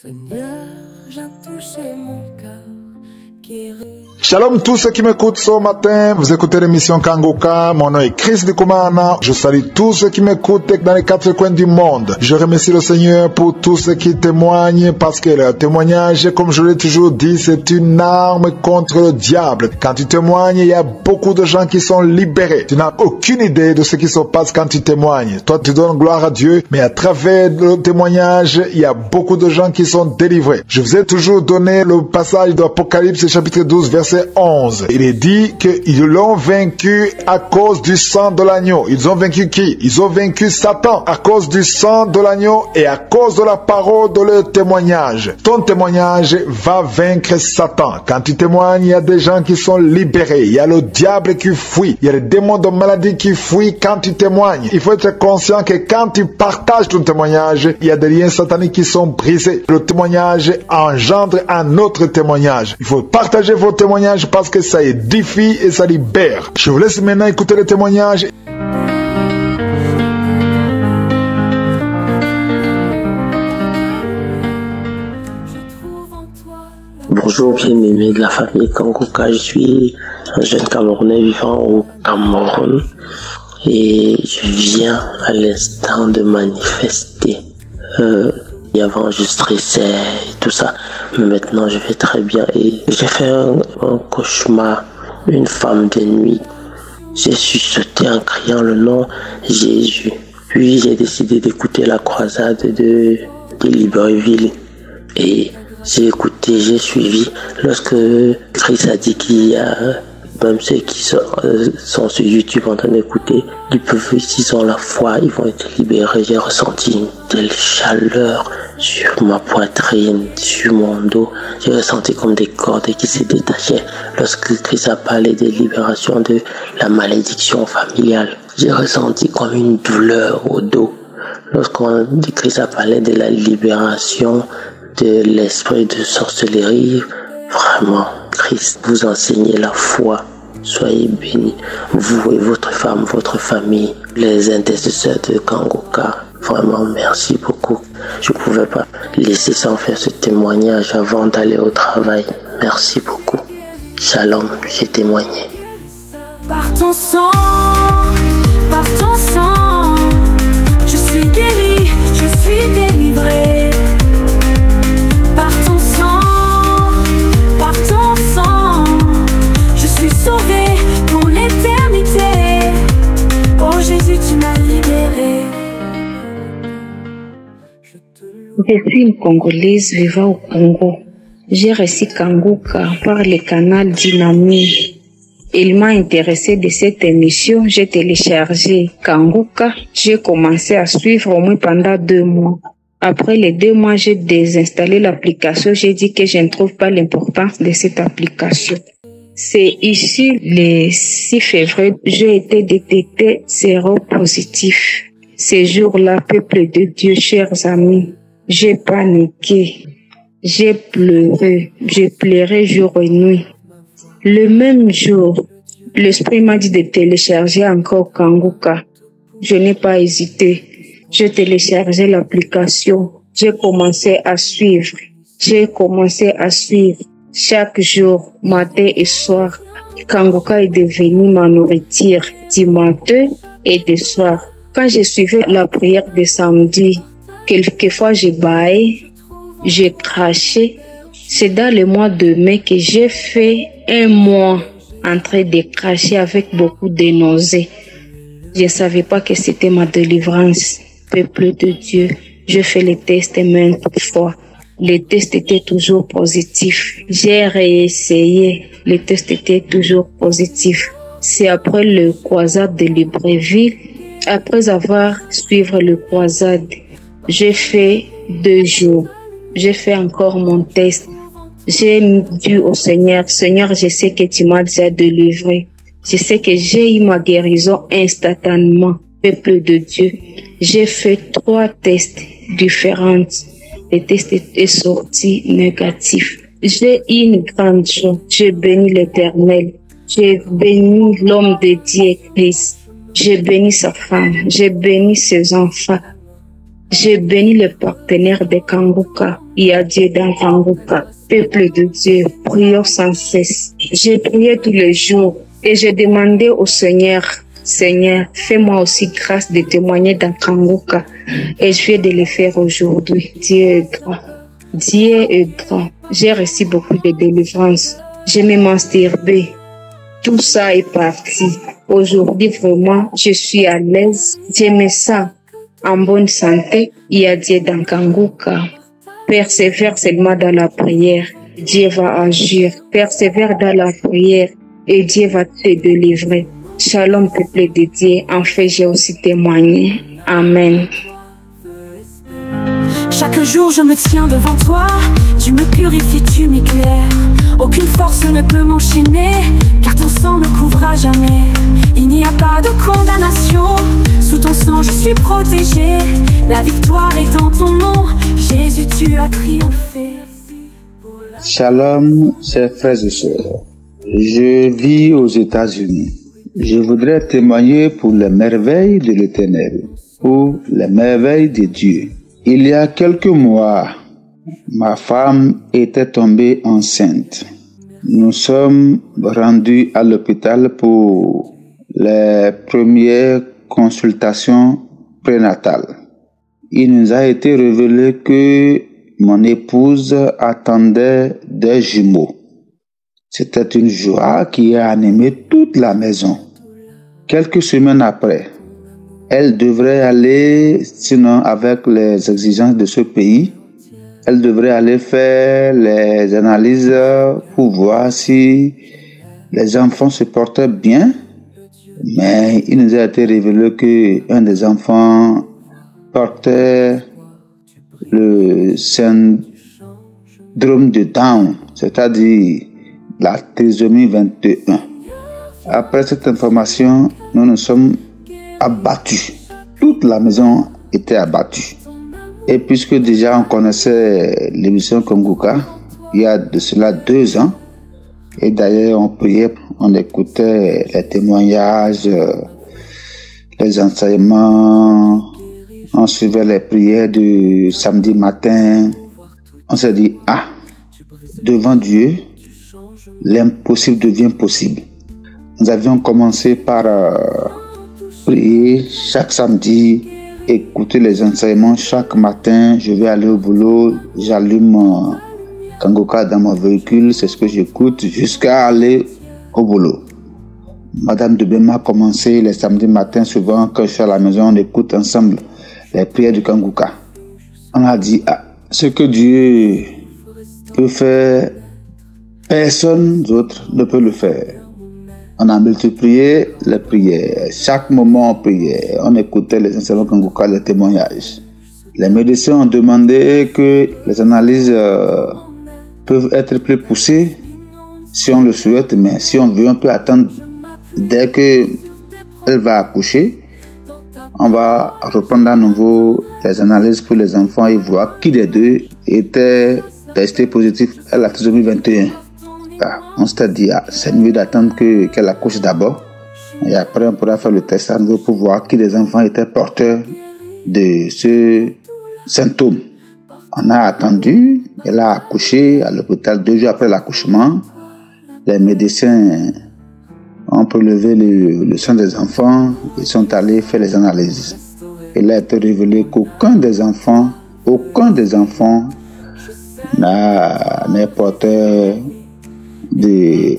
Seigneur, j'ai touché mon cœur. Shalom tous ceux qui m'écoutent ce matin, vous écoutez l'émission Kangoka, mon nom est Chris Dikumana, je salue tous ceux qui m'écoutent dans les quatre coins du monde. Je remercie le Seigneur pour tous ceux qui témoignent parce que le témoignage, comme je l'ai toujours dit, c'est une arme contre le diable. Quand tu témoignes, il y a beaucoup de gens qui sont libérés. Tu n'as aucune idée de ce qui se passe quand tu témoignes. Toi, tu donnes gloire à Dieu, mais à travers le témoignage, il y a beaucoup de gens qui sont délivrés. Je vous ai toujours donné le passage de l'Apocalypse chapitre 12, verset 11. Il est dit qu'ils l'ont vaincu à cause du sang de l'agneau. Ils ont vaincu qui? Ils ont vaincu Satan à cause du sang de l'agneau et à cause de la parole de leur témoignage. Ton témoignage va vaincre Satan. Quand tu témoignes, il y a des gens qui sont libérés. Il y a le diable qui fuit. Il y a les démons de maladie qui fuient quand tu témoignes. Il faut être conscient que quand tu partages ton témoignage, il y a des liens sataniques qui sont brisés. Le témoignage engendre un autre témoignage. Il faut partager vos témoignages parce que ça édifie et ça libère. Je vous laisse maintenant écouter les témoignages. Bonjour bien-aimés de la famille Kangoka, je suis un jeune Camerounais vivant au Cameroun et je viens à l'instant de manifester. Il y avait enregistré et tout ça, mais maintenant je vais très bien et j'ai fait un cauchemar, une femme de nuit. J'ai chuchoté en criant le nom Jésus. Puis j'ai décidé d'écouter la croisade de Libreville et j'ai écouté, j'ai suivi. Lorsque Chris a dit qu'il y a même ceux qui sont sur YouTube en train d'écouter, ils peuvent, s'ils ont la foi, ils vont être libérés. J'ai ressenti une telle chaleur sur ma poitrine, sur mon dos. J'ai ressenti comme des cordes qui se détachaient. Lorsque Chris a parlé de libération de la malédiction familiale, j'ai ressenti comme une douleur au dos. Chris a parlé de la libération de l'esprit de sorcellerie, vraiment, Christ vous enseignez la foi. Soyez bénis, vous et votre femme, votre famille, les intercesseurs de Kangoka. Vraiment, merci beaucoup. Je ne pouvais pas laisser sans faire ce témoignage avant d'aller au travail. Merci beaucoup. Shalom, j'ai témoigné. Par ton sang, je suis guéri, je suis délivré. Par ton sang, je suis sauvé pour l'éternité. Oh Jésus, tu m'as libéré. Je suis une Congolaise vivant au Congo. J'ai reçu Kangoka par le canal Dynamique. Il m'a intéressé de cette émission. J'ai téléchargé Kangoka. J'ai commencé à suivre au moins pendant 2 mois. Après les 2 mois, j'ai désinstallé l'application. J'ai dit que je ne trouve pas l'importance de cette application. C'est ici, le 6 février, j'ai été détecté séropositif. Ce jour-là, peuple de Dieu, chers amis, j'ai paniqué. J'ai pleuré. J'ai pleuré jour et nuit. Le même jour, l'esprit m'a dit de télécharger encore Kangoka. Je n'ai pas hésité. J'ai téléchargé l'application. J'ai commencé à suivre. Chaque jour, matin et soir. Kangoka est devenu ma nourriture du matin et du soir. Quand je suivais la prière de samedi, quelquefois je bâillais, je crachais. C'est dans le mois de mai que j'ai fait 1 mois en train de cracher avec beaucoup de nausées. Je ne savais pas que c'était ma délivrance. Peuple de Dieu, je fais les tests maintes fois. Les tests étaient toujours positifs. J'ai réessayé. Les tests étaient toujours positifs. C'est après le croisade de Libreville. Après avoir suivi le croisade, j'ai fait 2 jours. J'ai fait encore mon test. J'ai dit au Seigneur, Seigneur, je sais que tu m'as déjà délivré. Je sais que j'ai eu ma guérison instantanément. Peuple de Dieu, j'ai fait 3 tests différents. Les tests étaient sortis négatifs. J'ai eu une grande joie. J'ai béni l'Éternel. J'ai béni l'homme de Dieu, Christ. J'ai béni sa femme. J'ai béni ses enfants. Je bénis les partenaires de Kanguka. Il y a Dieu dans Kanguka. Peuple de Dieu, prions sans cesse. J'ai prié tous les jours et j'ai demandé au Seigneur, Seigneur, fais-moi aussi grâce de témoigner dans Kanguka. Et je viens de le faire aujourd'hui. Dieu est grand. Dieu est grand. J'ai reçu beaucoup de délivrance. Je me masturbais. Tout ça est parti. Aujourd'hui, vraiment, je suis à l'aise. Je me sens en bonne santé. Il y a Dieu dans Kanguka. Persévère seulement dans la prière. Dieu va agir. Persévère dans la prière et Dieu va te délivrer. Shalom, peuple de Dieu. En fait, j'ai aussi témoigné. Amen. Chaque jour je me tiens devant toi, tu me purifies, tu m'éclaires. Aucune force ne peut m'enchaîner, car ton sang me couvre à jamais. Il n'y a pas de condamnation, sous ton sang je suis protégé. La victoire est dans ton nom, Jésus tu as triomphé. Shalom, chers frères et sœurs. Je vis aux États-Unis. Je voudrais témoigner pour les merveilles de l'Éternel, pour les merveilles de Dieu. Il y a quelques mois, ma femme était tombée enceinte. Nous sommes rendus à l'hôpital pour les premières consultations prénatales. Il nous a été révélé que mon épouse attendait des jumeaux. C'était une joie qui a animé toute la maison. Quelques semaines après, elle devrait aller, sinon avec les exigences de ce pays, elle devrait aller faire les analyses pour voir si les enfants se portaient bien. Mais il nous a été révélé qu'un des enfants portait le syndrome de Down, c'est-à-dire la trisomie 21. Après cette information, nous nous sommes abattus. Toute la maison était abattue. Et puisque déjà on connaissait l'émission Kanguka, il y a de cela 2 ans, et d'ailleurs on priait, on écoutait les témoignages, les enseignements, on suivait les prières du samedi matin, on s'est dit, devant Dieu, l'impossible devient possible. Nous avions commencé par prier chaque samedi, écouter les enseignements chaque matin. Je vais aller au boulot, j'allume Kanguka dans mon véhicule, c'est ce que j'écoute jusqu'à aller au boulot. Madame de Bema a commencé les samedis matins, souvent quand je suis à la maison, on écoute ensemble les prières du Kanguka. On a dit, ce que Dieu peut faire, personne d'autre ne peut le faire. On a multiplié les prières. Chaque moment, on priait. On écoutait les enseignements Kanguka, les témoignages. Les médecins ont demandé que les analyses peuvent être plus poussées si on le souhaite, mais si on veut, on peut attendre dès qu'elle va accoucher. On va reprendre à nouveau les analyses pour les enfants et voir qui des deux était testé positif à la trisomie 21. On s'est dit, c'est mieux d'attendre qu'elle accouche d'abord. Et après, on pourra faire le test à nouveau pour voir qui des enfants étaient porteurs de ce symptôme. On a attendu, elle a accouché à l'hôpital 2 jours après l'accouchement. Les médecins ont prélevé le sang des enfants. Ils sont allés faire les analyses. Il a été révélé qu'aucun des enfants n'est porteur du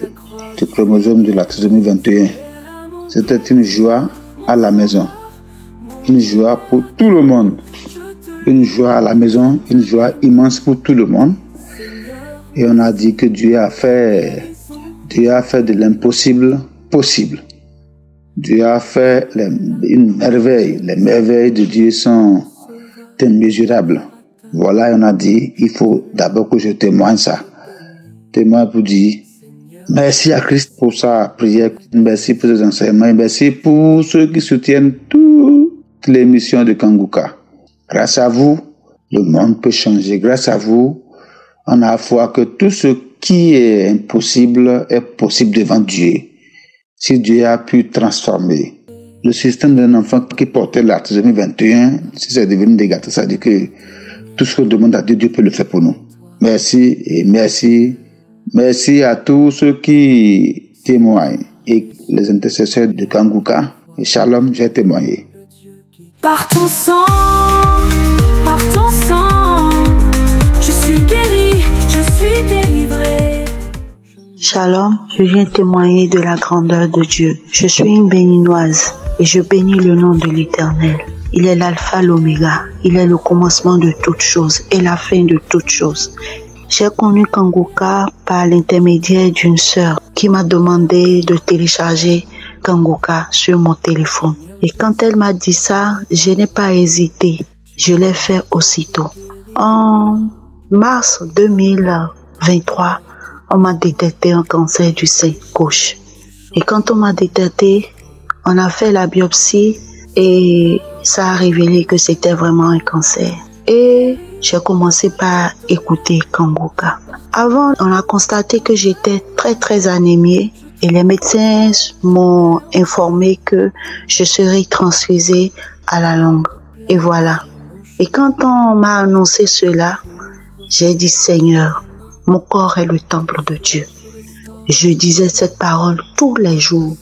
chromosome de la trisomie 21. C'était une joie à la maison, une joie pour tout le monde, une joie à la maison, une joie immense pour tout le monde. Et on a dit que Dieu a fait de l'impossible possible. Dieu a fait une merveille. Les merveilles de Dieu sont immesurable. Voilà, on a dit, il faut d'abord que je témoigne ça. Témoigne pour dire, merci à Christ pour sa prière, merci pour ses enseignements, merci pour ceux qui soutiennent toutes les missions de Kanguka. Grâce à vous, le monde peut changer. Grâce à vous, on a foi que tout ce qui est impossible est possible devant Dieu. Si Dieu a pu transformer le système d'un enfant qui portait la trisomie 21, si c'est devenu des gâteaux, ça veut dire que tout ce qu'on demande à Dieu, Dieu peut le faire pour nous. Merci et merci. Merci à tous ceux qui témoignent et les intercesseurs de Kanguka. Et Shalom, j'ai témoigné. Par ton sang, je suis guéri, je suis délivré. Shalom, je viens témoigner de la grandeur de Dieu. Je suis une béninoise et je bénis le nom de l'Éternel. Il est l'alpha, l'oméga, il est le commencement de toutes choses et la fin de toutes choses. J'ai connu Kanguka par l'intermédiaire d'une sœur qui m'a demandé de télécharger Kanguka sur mon téléphone. Et quand elle m'a dit ça, je n'ai pas hésité. Je l'ai fait aussitôt. En mars 2023, on m'a détecté un cancer du sein gauche. Et quand on m'a détecté, on a fait la biopsie et ça a révélé que c'était vraiment un cancer. Et j'ai commencé par écouter Kanguka. Avant, on a constaté que j'étais très anémiée et les médecins m'ont informé que je serais transfusée à la langue. Et voilà. Et quand on m'a annoncé cela, j'ai dit Seigneur, mon corps est le temple de Dieu. Je disais cette parole tous les jours,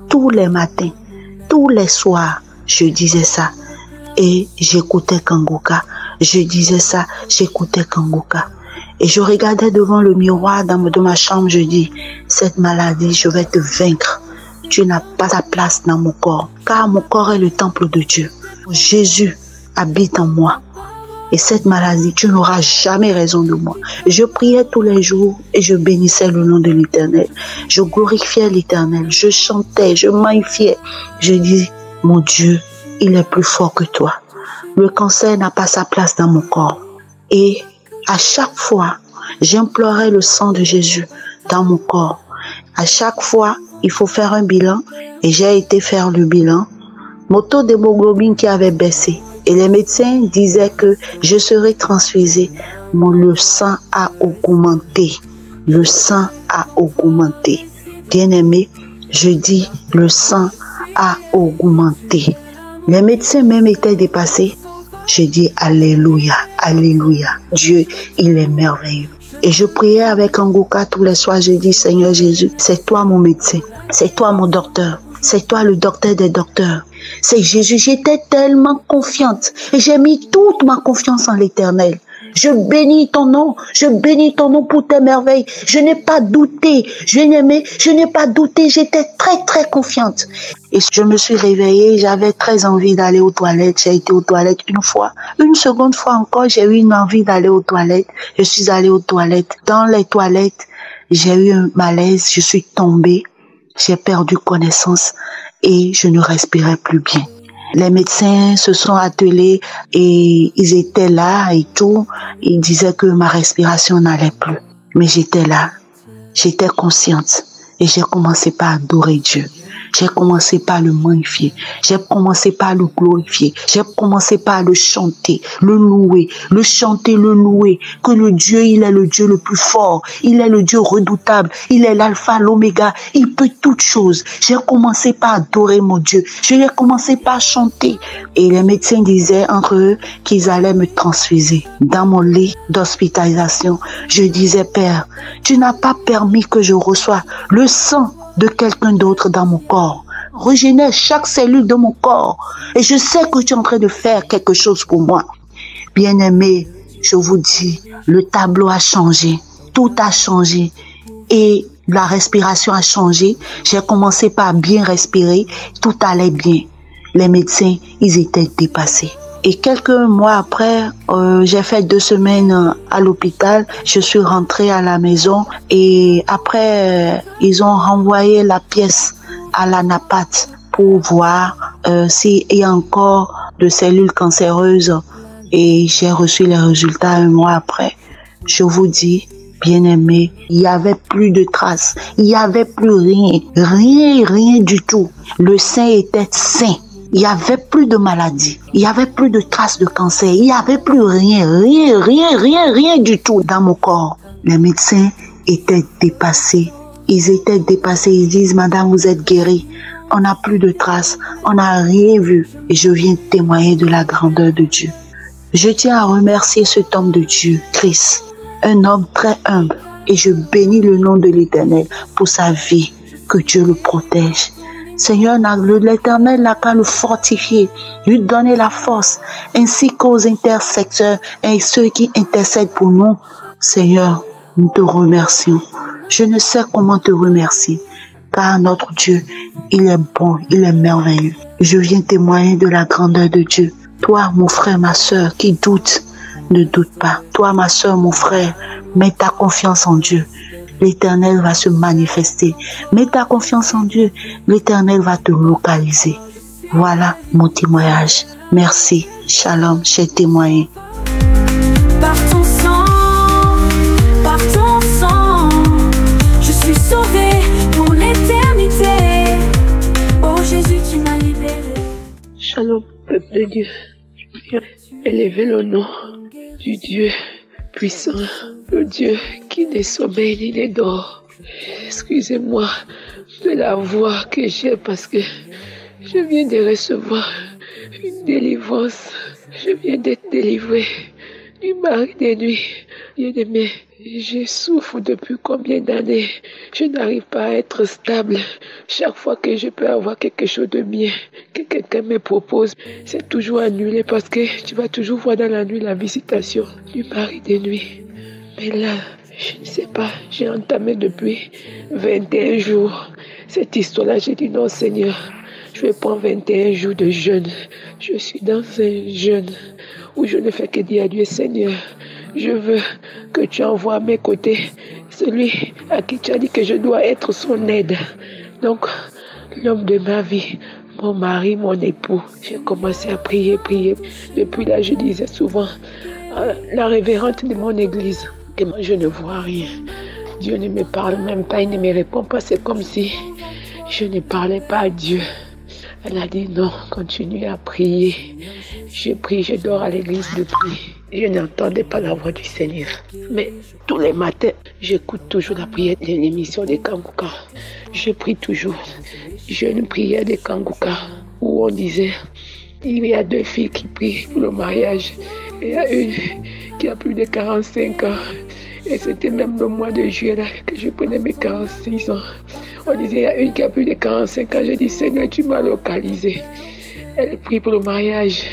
tous les matins, tous les soirs. Je disais ça et j'écoutais Kanguka. Je disais ça, j'écoutais Kanguka. Et je regardais devant le miroir de ma chambre, je dis, cette maladie, je vais te vaincre. Tu n'as pas ta place dans mon corps, car mon corps est le temple de Dieu. Jésus habite en moi. Et cette maladie, tu n'auras jamais raison de moi. Je priais tous les jours et je bénissais le nom de l'Éternel. Je glorifiais l'Éternel, je chantais, je magnifiais. Je dis, mon Dieu, il est plus fort que toi. Le cancer n'a pas sa place dans mon corps. Et à chaque fois, j'implorais le sang de Jésus dans mon corps. À chaque fois, il faut faire un bilan. Et j'ai été faire le bilan. Mon taux d'hémoglobine qui avait baissé. Et les médecins disaient que je serais transfusée. Mais le sang a augmenté. Le sang a augmenté. Bien-aimé, je dis le sang a augmenté. Les médecins même étaient dépassés. Je dis Alléluia, Alléluia. Dieu, il est merveilleux. Et je priais avec Kanguka tous les soirs. Je dis Seigneur Jésus, c'est toi mon médecin. C'est toi mon docteur. C'est toi le docteur des docteurs. C'est Jésus. J'étais tellement confiante. Et j'ai mis toute ma confiance en l'Éternel. Je bénis ton nom. Je bénis ton nom pour tes merveilles. Je n'ai pas douté. Je n'ai pas douté. J'étais très confiante. Et je me suis réveillée. J'avais très envie d'aller aux toilettes. J'ai été aux toilettes une fois. Une seconde fois encore, j'ai eu une envie d'aller aux toilettes. Je suis allée aux toilettes. Dans les toilettes, j'ai eu un malaise. Je suis tombée. J'ai perdu connaissance et je ne respirais plus bien. Les médecins se sont attelés et ils étaient là et tout. Ils disaient que ma respiration n'allait plus. Mais j'étais là, j'étais consciente et j'ai commencé par adorer Dieu. J'ai commencé par le magnifier. J'ai commencé par le glorifier. J'ai commencé par le chanter, le louer, le chanter, le louer. Que le Dieu, il est le Dieu le plus fort. Il est le Dieu redoutable. Il est l'alpha, l'oméga. Il peut toutes choses. J'ai commencé par adorer mon Dieu. J'ai commencé par chanter. Et les médecins disaient entre eux qu'ils allaient me transfuser. Dans mon lit d'hospitalisation, je disais, Père, tu n'as pas permis que je reçoive le sang de quelqu'un d'autre dans mon corps. Régénère chaque cellule de mon corps. Et je sais que tu es en train de faire quelque chose pour moi. Bien-aimés, je vous dis, le tableau a changé. Tout a changé. Et la respiration a changé. J'ai commencé par bien respirer. Tout allait bien. Les médecins, ils étaient dépassés. Et quelques mois après, j'ai fait 2 semaines à l'hôpital. Je suis rentrée à la maison et après, ils ont renvoyé la pièce à la NAPAT pour voir s'il y a encore de cellules cancéreuses. Et j'ai reçu les résultats 1 mois après. Je vous dis, bien-aimés, il n'y avait plus de traces. Il n'y avait plus rien. Rien du tout. Le sein était sain. Il n'y avait plus de maladie. Il n'y avait plus de traces de cancer. Il n'y avait plus rien du tout dans mon corps. Les médecins étaient dépassés. Ils étaient dépassés. Ils disent, Madame, vous êtes guérie. On n'a plus de traces, on n'a rien vu et je viens témoigner de la grandeur de Dieu. Je tiens à remercier cet homme de Dieu, Christ, un homme très humble, et je bénis le nom de l'Éternel pour sa vie, que Dieu le protège. Seigneur, l'Éternel n'a qu'à le fortifier, lui donner la force, ainsi qu'aux intercesseurs et ceux qui intercèdent pour nous. Seigneur, nous te remercions. Je ne sais comment te remercier, car notre Dieu, il est bon, il est merveilleux. Je viens témoigner de la grandeur de Dieu. Toi, mon frère, ma soeur, qui doute, ne doute pas. Toi, ma soeur, mon frère, mets ta confiance en Dieu. L'Éternel va se manifester. Mets ta confiance en Dieu. L'Éternel va te localiser. Voilà mon témoignage. Merci. Shalom, j'ai témoigné. Par ton sang, je suis sauvé pour l'éternité. Oh Jésus, tu m'as libéré. Shalom, peuple de Dieu. Je viens élever le nom du Dieu puissant, le Dieu qui ne sommeille ni ne dort. Excusez-moi de la voix que j'ai parce que je viens de recevoir une délivrance. Je viens d'être délivré du mari des nuits. Bien-aimé, je souffre depuis combien d'années? Je n'arrive pas à être stable. Chaque fois que je peux avoir quelque chose de bien, que quelqu'un me propose, c'est toujours annulé parce que tu vas toujours voir dans la nuit la visitation du mari des nuits. Mais là, je ne sais pas, j'ai entamé depuis 21 jours cette histoire-là. J'ai dit non Seigneur, je vais prendre 21 jours de jeûne. Je suis dans un jeûne où je ne fais que dire à Dieu, Seigneur, je veux que tu envoies à mes côtés celui à qui tu as dit que je dois être son aide. Donc, l'homme de ma vie, mon mari, mon époux, j'ai commencé à prier. Depuis là, je disais souvent à la révérende de mon église que moi, je ne vois rien. Dieu ne me parle même pas, il ne me répond pas. C'est comme si je ne parlais pas à Dieu. Elle a dit non, continue à prier. Je prie, je dors à l'église depuis. Je n'entendais pas la voix du Seigneur. Mais tous les matins, j'écoute toujours la prière de l'émission de Kangouka. Je prie toujours. J'ai une prière de Kangouka où on disait, il y a 2 filles qui prient pour le mariage. Et il y a une qui a plus de 45 ans. Et c'était même le mois de juillet là, que je prenais mes 46 ans. On disait, il y a une qui a plus de 45 ans. J'ai dit, Seigneur, tu m'as localisé. Elle prie pour le mariage.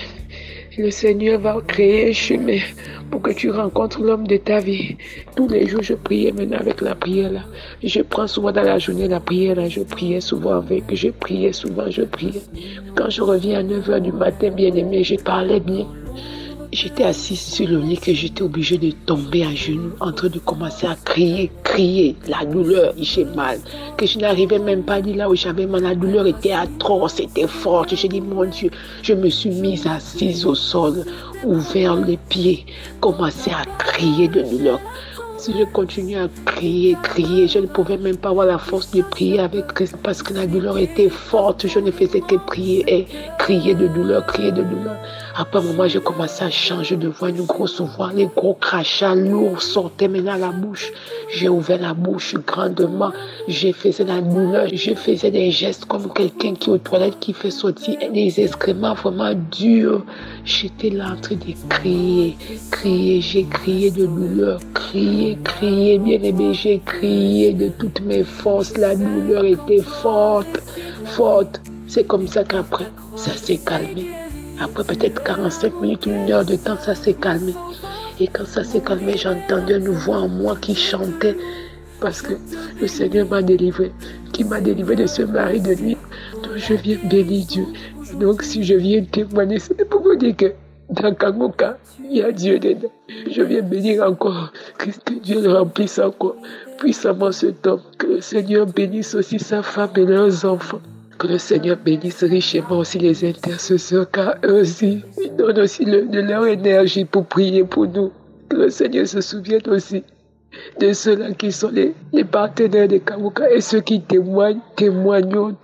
Le Seigneur va créer un chemin pour que tu rencontres l'homme de ta vie. Tous les jours, je priais maintenant avec la prière là. Je prends souvent dans la journée la prière là. Je priais souvent avec. Je priais souvent, je priais. Quand je reviens à 9h du matin, bien aimé, je parlais bien. J'étais assise sur le lit que j'étais obligée de tomber à genoux en train de commencer à crier. La douleur, j'ai mal. Que je n'arrivais même pas à dire là où j'avais mal. La douleur était atroce, c'était forte. J'ai dit, mon Dieu, je me suis mise assise au sol, ouvert les pieds, commencé à crier de douleur. Si je continuais à crier, je ne pouvais même pas avoir la force de prier avec Christ parce que la douleur était forte. Je ne faisais que prier et crier de douleur. Après un moment, j'ai commencé à changer de voix, une grosse voix, les gros crachats lourds sortaient maintenant à la bouche. J'ai ouvert la bouche grandement, je faisais la douleur, je faisais des gestes comme quelqu'un qui est aux toilettes, qui fait sortir des excréments vraiment durs. J'étais là en train de crier, j'ai crié de douleur, crié, bien aimé, j'ai crié de toutes mes forces, la douleur était forte. C'est comme ça qu'après, ça s'est calmé. Après peut-être 45 minutes, 1 heure de temps, ça s'est calmé. Et quand ça s'est calmé, j'entendais une voix en moi qui chantait parce que le Seigneur m'a délivré, qui m'a délivré de ce mari de nuit. Donc je viens bénir Dieu. Donc si je viens témoigner, c'est pour vous dire que dans Kangouka, il y a Dieu dedans. Je viens bénir encore, que Dieu le remplisse encore puissamment cet homme. Que le Seigneur bénisse aussi sa femme et leurs enfants. Que le Seigneur bénisse richement aussi les intercesseurs, car eux aussi, ils donnent aussi de leur énergie pour prier pour nous. Que le Seigneur se souvienne aussi de ceux-là qui sont les partenaires de Kangouka et ceux qui témoignons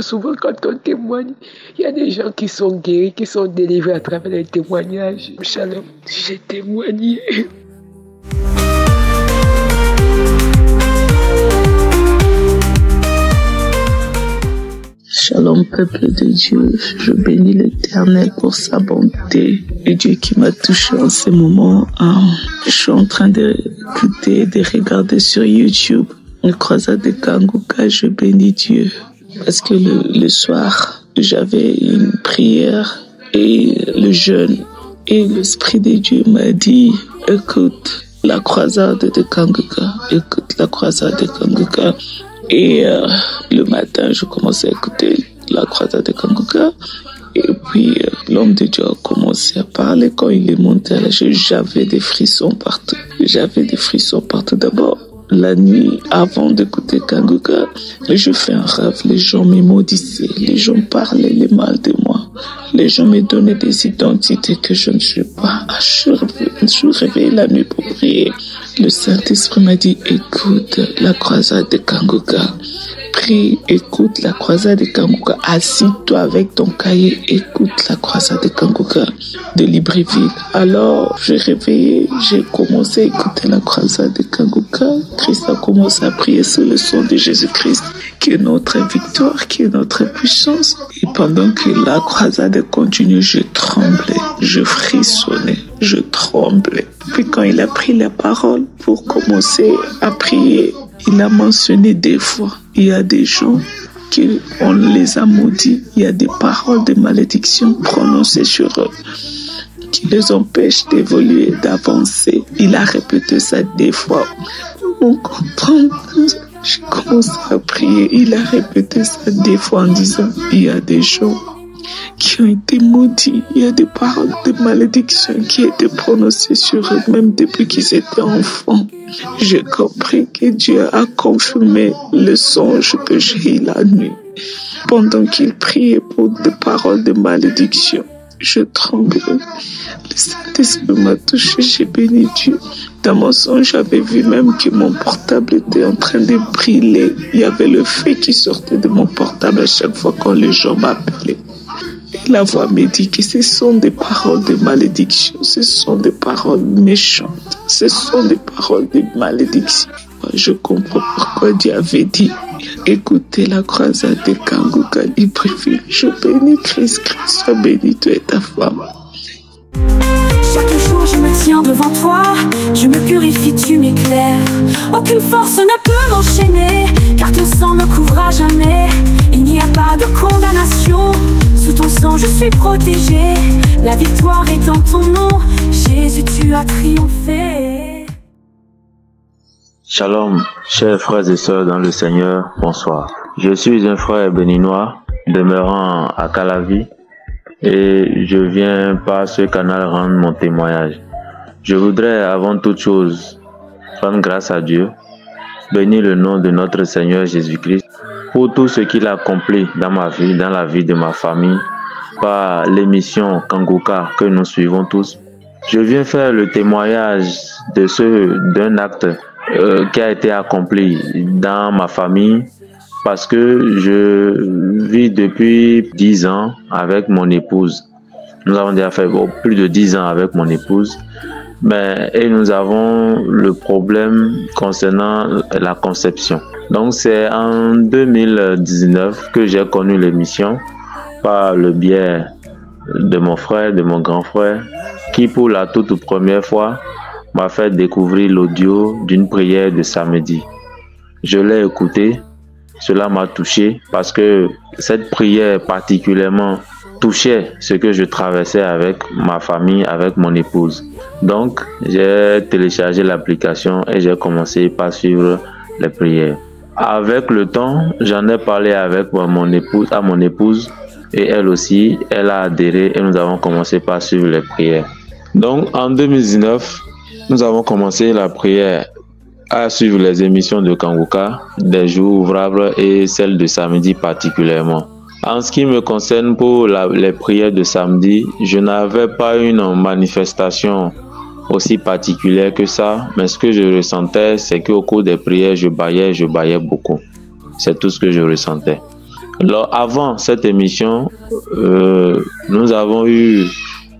souvent quand on témoigne. Il y a des gens qui sont guéris, qui sont délivrés à travers les témoignages. Shalom, j'ai témoigné. Shalom peuple de Dieu, je bénis l'Éternel pour sa bonté et Dieu qui m'a touché en ce moment. Je suis en train d'écouter, de regarder sur YouTube une croisade de Kanguka. Je bénis Dieu parce que le soir j'avais une prière et le jeûne et l'Esprit de Dieu m'a dit écoute la croisade de Kanguka, écoute la croisade de Kanguka. Et le matin, je commençais à écouter la croisade de Kanguka. Et puis, l'homme de Dieu a commencé à parler. Quand il est monté à la chaise, j'avais des frissons partout. J'avais des frissons partout. D'abord, la nuit, avant d'écouter Kanguka, je fais un rêve. Les gens me maudissaient. Les gens parlaient les mal de moi. Les gens me donnaient des identités que je ne suis pas. Je me réveillais la nuit pour prier. Le Saint-Esprit m'a dit, écoute la croisade de Kanguka. Prie, écoute la croisade de Kanguka. Assis-toi avec ton cahier, écoute la croisade de Kanguka de Libreville. Alors, j'ai réveillé, j'ai commencé à écouter la croisade de Kanguka. Christ a commencé à prier sur le son de Jésus-Christ, qui est notre victoire, qui est notre puissance. Et pendant que la croisade continue, je tremblais, je frissonnais, je tremblais. Puis quand il a pris la parole pour commencer à prier, il a mentionné des fois, il y a des gens qu'on les a maudits, il y a des paroles de malédiction prononcées sur eux qui les empêchent d'évoluer, d'avancer. Il a répété ça des fois. On comprend. J'ai commencé à prier. Il a répété ça des fois en disant, il y a des gens qui ont été maudits. Il y a des paroles de malédiction qui ont été prononcées sur eux, même depuis qu'ils étaient enfants. J'ai compris que Dieu a confirmé le songe que j'ai eu la nuit. Pendant qu'il priait pour des paroles de malédiction, je tremblais. Le Saint-Esprit m'a touché, j'ai béni Dieu. Dans mon songe, j'avais vu même que mon portable était en train de brûler. Il y avait le feu qui sortait de mon portable à chaque fois quand les gens m'appelaient. Et la voix me dit que ce sont des paroles de malédiction, ce sont des paroles méchantes, ce sont des paroles de malédiction. Je comprends pourquoi Dieu avait dit, écoutez la croisade de Kanguka Libreville. Je bénis Christ, Christ soit béni, toi et ta femme. Chaque jour je me tiens devant toi, je me purifie, tu m'éclaires. Aucune force ne peut m'enchaîner, car ton sang me couvre à jamais. Il n'y a pas de condamnation, sous ton sang je suis protégé. La victoire est dans ton nom, Jésus tu as triomphé. Shalom, chers frères et sœurs dans le Seigneur, bonsoir. Je suis un frère béninois demeurant à Calavi et je viens par ce canal rendre mon témoignage. Je voudrais avant toute chose rendre grâce à Dieu, bénir le nom de notre Seigneur Jésus-Christ pour tout ce qu'il a accompli dans ma vie, dans la vie de ma famille, par l'émission Kanguka que nous suivons tous. Je viens faire le témoignage d'un acte qui a été accompli dans ma famille parce que je vis depuis 10 ans avec mon épouse. Nous avons déjà fait plus de 10 ans avec mon épouse, et nous avons le problème concernant la conception. Donc c'est en 2019 que j'ai connu l'émission par le biais de mon frère, de mon grand frère, qui pour la toute première fois m'a fait découvrir l'audio d'une prière de samedi. Je l'ai écouté, cela m'a touché parce que cette prière particulièrement touchait ce que je traversais avec ma famille, avec mon épouse. Donc, j'ai téléchargé l'application et j'ai commencé par suivre les prières. Avec le temps, j'en ai parlé avec mon épouse et elle aussi, elle a adhéré et nous avons commencé par suivre les prières. Donc, en 2019, nous avons commencé la prière à suivre les émissions de Kanguka, des jours ouvrables et celles de samedi particulièrement. En ce qui me concerne pour les prières de samedi, je n'avais pas une manifestation aussi particulière que ça, mais ce que je ressentais, c'est qu'au cours des prières, je baillais beaucoup. C'est tout ce que je ressentais. Alors, avant cette émission, nous avons eu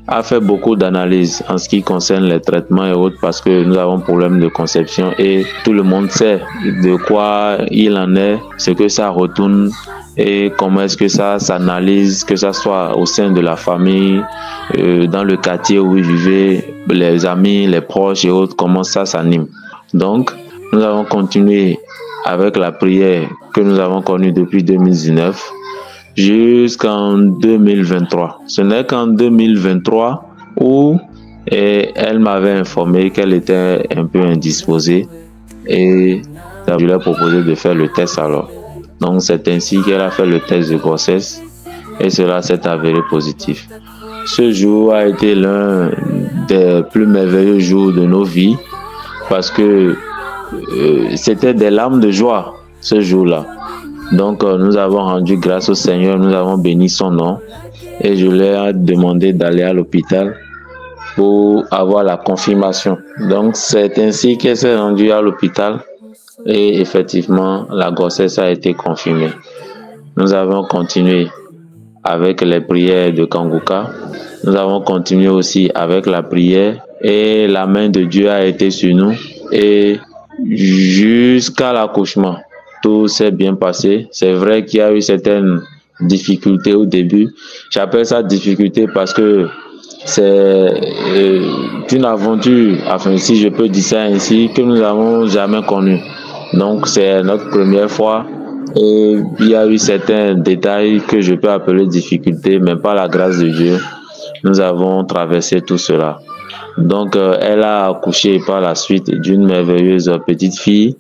à faire beaucoup d'analyses en ce qui concerne les traitements et autres parce que nous avons problème de conception et tout le monde sait de quoi il en est, ce que ça retourne et comment est-ce que ça s'analyse, que ça soit au sein de la famille, dans le quartier où vous vivez, les amis, les proches et autres, comment ça s'anime. Donc, nous avons continué avec la prière que nous avons connue depuis 2019 jusqu'en 2023. Ce n'est qu'en 2023 où elle m'avait informé qu'elle était un peu indisposée et je lui ai proposé de faire le test alors. Donc c'est ainsi qu'elle a fait le test de grossesse et cela s'est avéré positif. Ce jour a été l'un des plus merveilleux jours de nos vies parce que c'était des larmes de joie ce jour-là. Donc nous avons rendu grâce au Seigneur, nous avons béni son nom et je lui ai demandé d'aller à l'hôpital pour avoir la confirmation. Donc c'est ainsi qu'elle s'est rendue à l'hôpital et effectivement la grossesse a été confirmée. Nous avons continué avec les prières de Kanguka. Nous avons continué aussi avec la prière et la main de Dieu a été sur nous et jusqu'à l'accouchement, tout s'est bien passé. C'est vrai qu'il y a eu certaines difficultés au début. J'appelle ça difficulté parce que c'est une aventure, enfin si je peux dire ça ainsi, que nous n'avons jamais connue. Donc c'est notre première fois et il y a eu certains détails que je peux appeler difficultés, mais par la grâce de Dieu, nous avons traversé tout cela. Donc elle a accouché par la suite d'une merveilleuse petite fille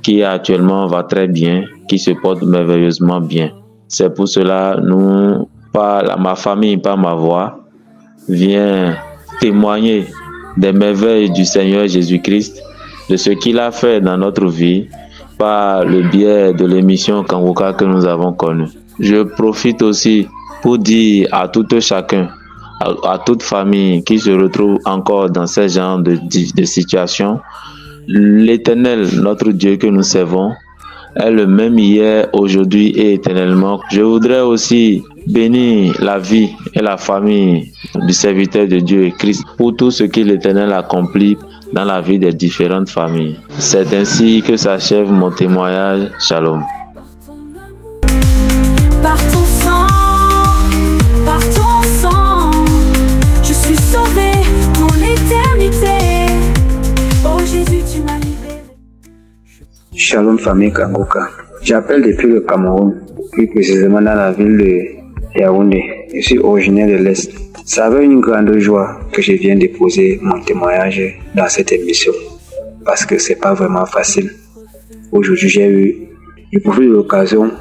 qui actuellement va très bien, qui se porte merveilleusement bien. C'est pour cela nous, par ma famille, par ma voix, vient témoigner des merveilles du Seigneur Jésus-Christ, de ce qu'il a fait dans notre vie par le biais de l'émission Kanguka que nous avons connue. Je profite aussi pour dire à tout chacun, à toute famille qui se retrouve encore dans ce genre de situation, l'Éternel, notre Dieu que nous servons, est le même hier, aujourd'hui et éternellement. Je voudrais aussi bénir la vie et la famille du serviteur de Dieu et Christ pour tout ce que l'Éternel accomplit dans la vie des différentes familles. C'est ainsi que s'achève mon témoignage. Shalom. Par ton sang, je suis sauvé pour l'éternité. Oh Jésus, tu m'as libéré. Shalom famille Kanguka. J'appelle depuis le Cameroun, plus précisément dans la ville de Yaoundé. Je suis originaire de l'Est. C'est avec une grande joie que je viens déposer mon témoignage dans cette émission. Parce que c'est pas vraiment facile. Aujourd'hui, j'ai profité de l'occasion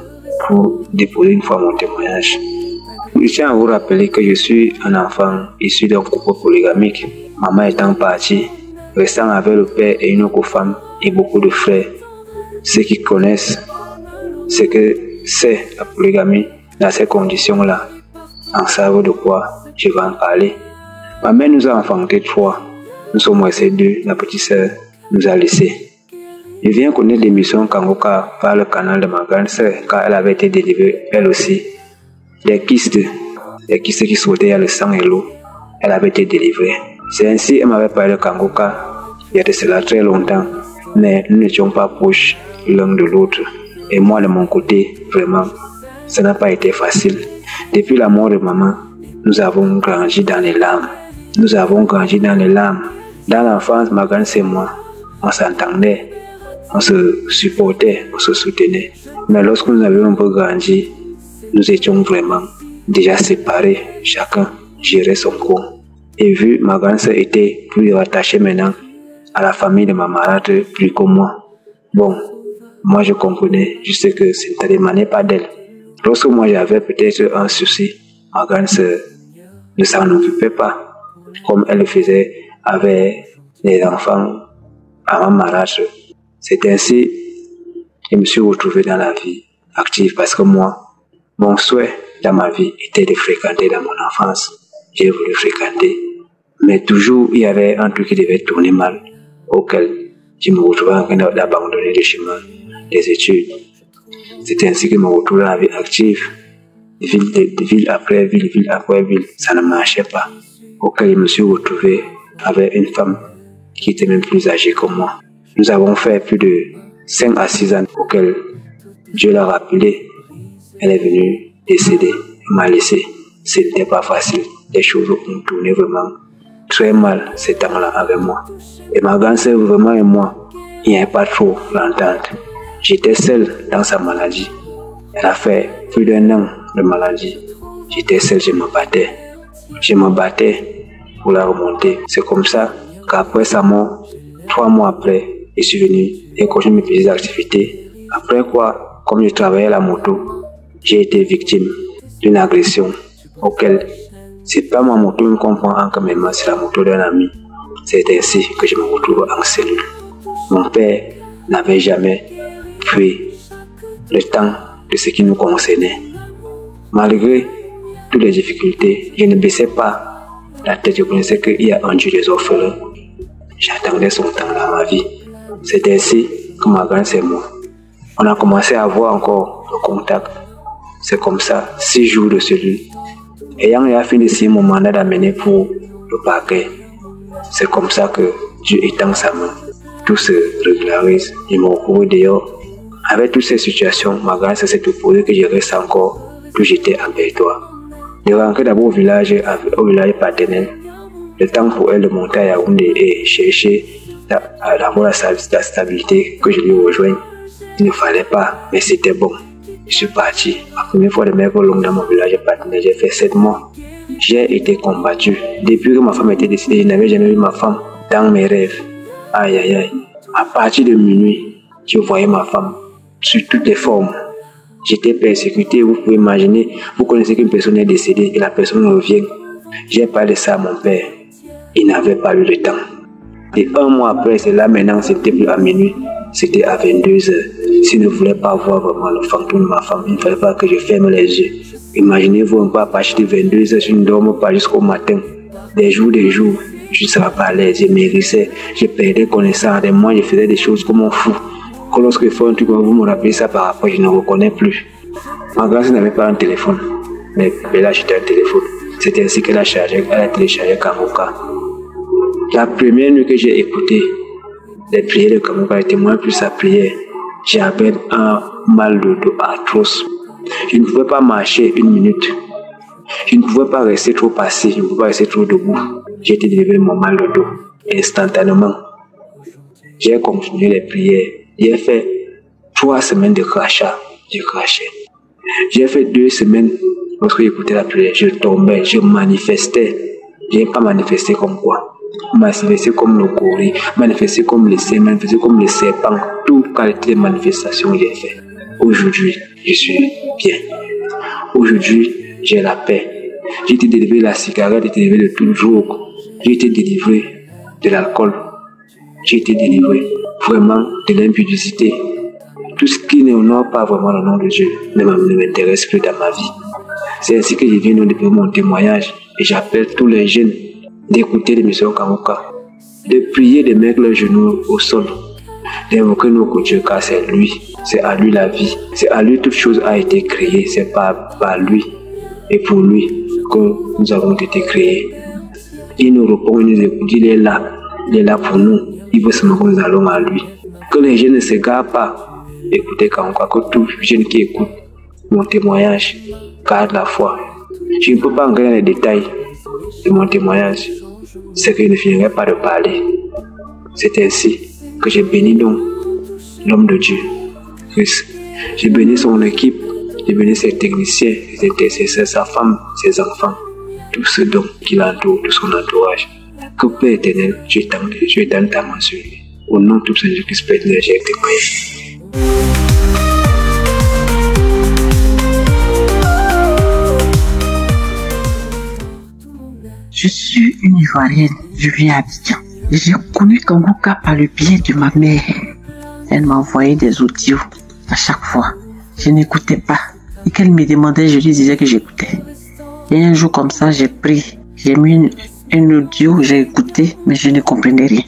pour déposer une fois mon témoignage. Je tiens à vous rappeler que je suis un enfant issu d'un couple polygamique. Maman étant partie, restant avec le père et une autre femme et beaucoup de frères. Ceux qui connaissent ce que c'est la polygamie dans ces conditions-là en savent de quoi je vais en parler. Ma mère nous a enfanté 3. Nous sommes restés 2. La petite sœur nous a laissés. Je viens connaître l'émission Kanguka par le canal de ma grande sœur car elle avait été délivrée elle aussi des kystes qui sautaient le sang et l'eau. Elle avait été délivrée. C'est ainsi qu'elle m'avait parlé de Kanguka il y a de cela très longtemps, mais nous n'étions pas proches l'un de l'autre. Et moi de mon côté, vraiment, ça n'a pas été facile. Depuis la mort de maman, nous avons grandi dans les larmes. Dans l'enfance, ma grande et moi, on s'entendait, on se supportait, on se soutenait. Mais lorsque nous avions un peu grandi, nous étions vraiment déjà séparés. Chacun gérait son coin. Et vu ma grande sœur était plus attachée maintenant à la famille de ma marâtre plus que moi. Bon, moi je comprenais juste que ça ne démanait pas d'elle. Lorsque moi j'avais peut-être un souci, ma grande sœur ne s'en occupait pas, comme elle le faisait avec les enfants à ma marâtre. C'est ainsi que je me suis retrouvé dans la vie active parce que moi, mon souhait dans ma vie était de fréquenter dans mon enfance. J'ai voulu fréquenter, mais toujours il y avait un truc qui devait tourner mal, auquel je me retrouvais en train d'abandonner le chemin des études. C'est ainsi que je me retrouvais dans la vie active, ville après ville, ça ne marchait pas, auquel je me suis retrouvé avec une femme qui était même plus âgée que moi. Nous avons fait plus de 5 à 6 ans auxquels Dieu l'a rappelé Elle est venue décéder, elle m'a laissé. C'était pas facile. Les choses ont tourné vraiment très mal ces temps-là avec moi. Et ma grande sœur, vraiment, et moi, il n'y avait pas trop l'entente. J'étais seul dans sa maladie. Elle a fait plus d'1 an de maladie. J'étais seul, je me battais. Je me battais pour la remonter. C'est comme ça qu'après sa mort, 3 mois après, je suis venu et continué mes petites activités. Après quoi, comme je travaillais à la moto, j'ai été victime d'une agression auquel c'est pas ma moto qui me comprend en même, c'est la moto d'un ami. C'est ainsi que je me retrouve en cellule. Mon père n'avait jamais pris le temps de ce qui nous concernait. Malgré toutes les difficultés, je ne baissais pas la tête. Je connaissais qu'il y a un Dieu des orphelins. J'attendais son temps dans ma vie. C'est ainsi que ma grande sœur et moi, on a commencé à avoir encore le contact. C'est comme ça, 6 jours de cellule. Ayant fini de mon mandat d'amener pour le parquet, c'est comme ça que Dieu étend sa main. Tout se régularise. Je me retrouve dehors. Avec toutes ces situations, ma grande sœur s'est opposée que je reste encore, que j'étais avec toi. Je rentrais d'abord au village paternel. Le temps pour elle de monter à Yaoundé et chercher d'avoir la stabilité que je lui rejoigne. Il ne fallait pas, mais c'était bon. Je suis parti. La première fois de mes vols longs dans mon village paternel, j'ai fait 7 mois. J'ai été combattu. Depuis que ma femme était décédée, je n'avais jamais vu ma femme dans mes rêves. Aïe aïe aïe. À partir de minuit, je voyais ma femme sous toutes les formes. J'étais persécuté, vous pouvez imaginer, vous connaissez qu'une personne est décédée et la personne revient. J'ai parlé de ça à mon père. Il n'avait pas eu le temps. Et 1 mois après, c'est là maintenant, c'était plus à minuit, c'était à 22h. S'il ne voulait pas voir vraiment le fantôme de ma femme, il ne fallait pas que je ferme les yeux. Imaginez-vous un peu à partir de 22h, je ne dorme pas jusqu'au matin. Des jours, je ne serais pas à l'aise, je mérissais, je perdais connaissance. Et moi, je faisais des choses comme un fou. Que lorsque je fais un truc, vous me rappelez ça par rapport, je ne reconnais plus. Ma grand-sœur n'avait pas un téléphone, mais là, j'étais un téléphone. C'est ainsi qu'elle a téléchargé Kangoka. La première nuit que j'ai écouté les prières de Kangoka, était moins plus sa prière. J'avais un mal de dos atroce. Je ne pouvais pas marcher 1 minute. Je ne pouvais pas rester trop assis, je ne pouvais pas rester trop debout. J'ai été délivré de mon mal de dos instantanément. J'ai continué les prières. J'ai fait 3 semaines de crachat. J'ai craché. J'ai fait 2 semaines lorsque j'écoutais la prière. Je tombais, je manifestais. Je n'ai pas manifesté comme quoi. Manifesté comme le gorille, manifesté comme les saints, manifesté comme les serpents. Toute qualité de manifestation que j'ai fait. Aujourd'hui, je suis bien. Aujourd'hui, j'ai la paix. J'ai été délivré de la cigarette, j'ai été délivré de tout le jour. J'ai été délivré de l'alcool. J'ai été délivré vraiment de l'impudicité. Tout ce qui n'honore pas vraiment le nom de Dieu ne m'intéresse plus dans ma vie. C'est ainsi que je viens de faire mon témoignage et j'appelle tous les jeunes d'écouter l'émission Kangoka, de prier, de mettre leurs genoux au sol, d'invoquer notre Dieu car c'est lui, c'est à lui la vie, c'est à lui toute chose a été créée, c'est par lui et pour lui que nous avons été créés. Il nous répond, il nous écoute, il est là pour nous, il veut seulement que nous allons à lui. Que les jeunes ne s'égarent pas, écoutez Kangoka, que tous les jeunes qui écoutent mon témoignage gardent la foi. Je ne peux pas entrer dans les détails de mon témoignage, c'est que je ne finirai pas de parler. C'est ainsi que j'ai béni donc l'homme de Dieu, Christ. J'ai béni son équipe, j'ai béni ses techniciens, ses intercesseurs, sa femme, ses enfants, tout ce dont qui l'entoure, tout son entourage. Que Père éternel, Dieu étende ta main sur lui. Au nom de tout Seigneur Christ, Père éternel, j'ai témoigné. Je suis une Ivoirienne, je viens à Abidjan. J'ai connu Kangoka par le biais de ma mère. Elle m'a envoyé des audios à chaque fois. Je n'écoutais pas. Et qu'elle me demandait, je lui disais que j'écoutais. Et un jour comme ça, j'ai mis un audio, j'ai écouté, mais je ne comprenais rien.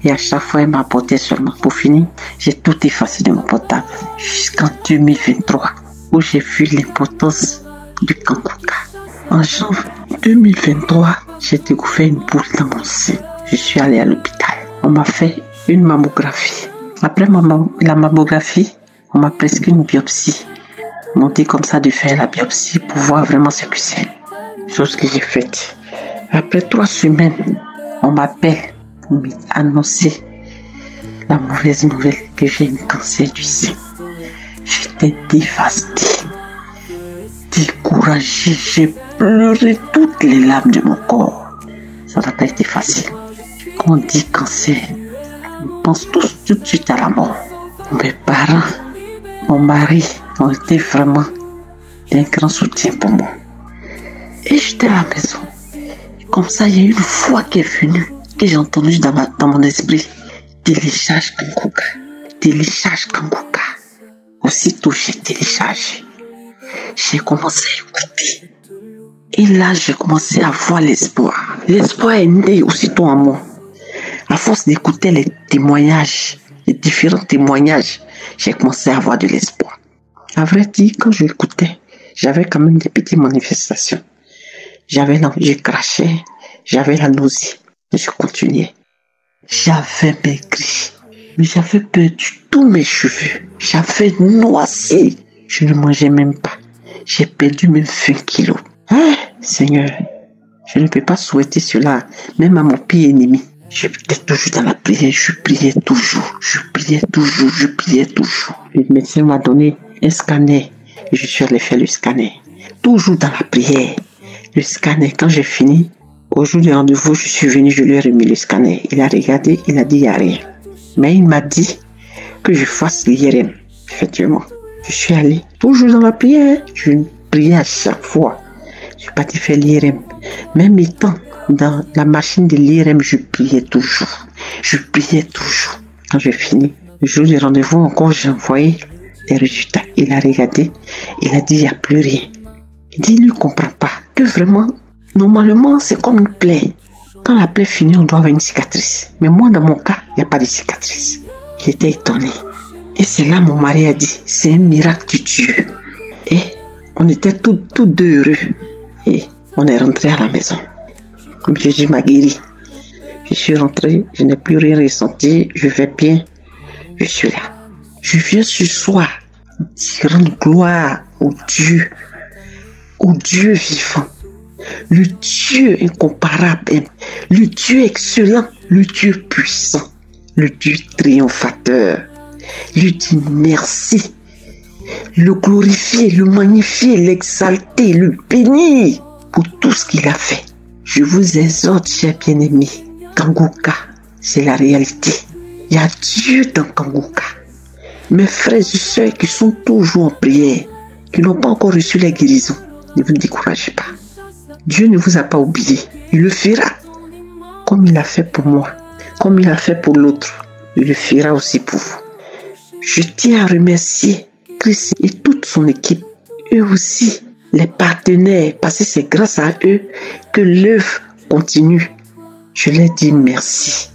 Et à chaque fois, elle m'apportait seulement. Pour finir, j'ai tout effacé de mon portable. Jusqu'en 2023, où j'ai vu l'importance du Kangoka. En janvier 2023, j'ai découvert une boule dans mon sein. Je suis allé à l'hôpital. On m'a fait une mammographie. Après la mammographie, on m'a prescrit une biopsie. m'ont dit comme ça de faire la biopsie pour voir vraiment ce que c'est. Chose que j'ai faite. Après 3 semaines, on m'appelle pour m'annoncer la mauvaise nouvelle que j'ai un cancer du sein. J'étais dévastée, découragée, j'ai pleuré toutes les larmes de mon corps. Ça n'a pas été facile. Quand on dit cancer, on pense tous tout de suite à la mort. Mes parents, mon mari ont été vraiment d'un grand soutien pour moi. Et j'étais à la maison. Comme ça, il y a eu une foi qui est venue, que j'ai entendue dans mon esprit. Télécharge Kangoka. Télécharge Kangoka. Aussitôt, j'ai téléchargé. J'ai commencé à écouter. Et là, j'ai commencé à voir l'espoir. L'espoir est né aussitôt en moi. À force d'écouter les témoignages, les différents témoignages, j'ai commencé à avoir de l'espoir. À vrai dire, quand je l'écoutais, j'avais quand même des petites manifestations. Je crachais, j'avais la nausée. Je continuais. J'avais maigri, mais j'avais perdu tous mes cheveux. J'avais noirci. Je ne mangeais même pas. J'ai perdu même 20 kilos. Ah, Seigneur, je ne peux pas souhaiter cela, même à mon pire ennemi. J'étais toujours dans la prière, je priais toujours. Le médecin m'a donné un scanner et je suis allé faire le scanner. Toujours dans la prière. Le scanner, quand j'ai fini, au jour du rendez-vous, je suis venu, je lui ai remis le scanner. Il a regardé, il a dit il n'y a rien. Mais il m'a dit que je fasse l'IRM. Effectivement, je suis allé toujours dans la prière. Je priais à chaque fois. Je suis parti faire l'IRM. Même étant dans la machine de l'IRM, je priais toujours. Quand j'ai fini, le jour du rendez-vous, encore, j'ai envoyé les résultats. Il a regardé, il a dit il n'y a plus rien. Il dit il ne comprend pas que vraiment, normalement, c'est comme une plaie. Quand la plaie finit, on doit avoir une cicatrice. Mais moi, dans mon cas, il n'y a pas de cicatrice. J'étais étonné. Et c'est là mon mari a dit, c'est un miracle de Dieu. Et on était tous deux heureux. Et on est rentré à la maison. Comme Jésus m'a guéri. Je suis rentré, je n'ai plus rien ressenti, je vais bien. Je suis là. Je viens ce soir rendre gloire au Dieu vivant. Le Dieu incomparable, le Dieu excellent, le Dieu puissant, le Dieu triomphateur. Lui dire merci, le glorifier, le magnifier, l'exalter, le bénir pour tout ce qu'il a fait. Je vous exhorte, chers bien-aimés, Kangoka, c'est la réalité. Il y a Dieu dans Kangoka. Mes frères et sœurs qui sont toujours en prière, qui n'ont pas encore reçu la guérison, ne vous découragez pas. Dieu ne vous a pas oublié. Il le fera. Comme il a fait pour moi, comme il a fait pour l'autre, il le fera aussi pour vous. Je tiens à remercier Christ et toute son équipe. Eux aussi, les partenaires, parce que c'est grâce à eux que l'œuvre continue. Je leur dis merci.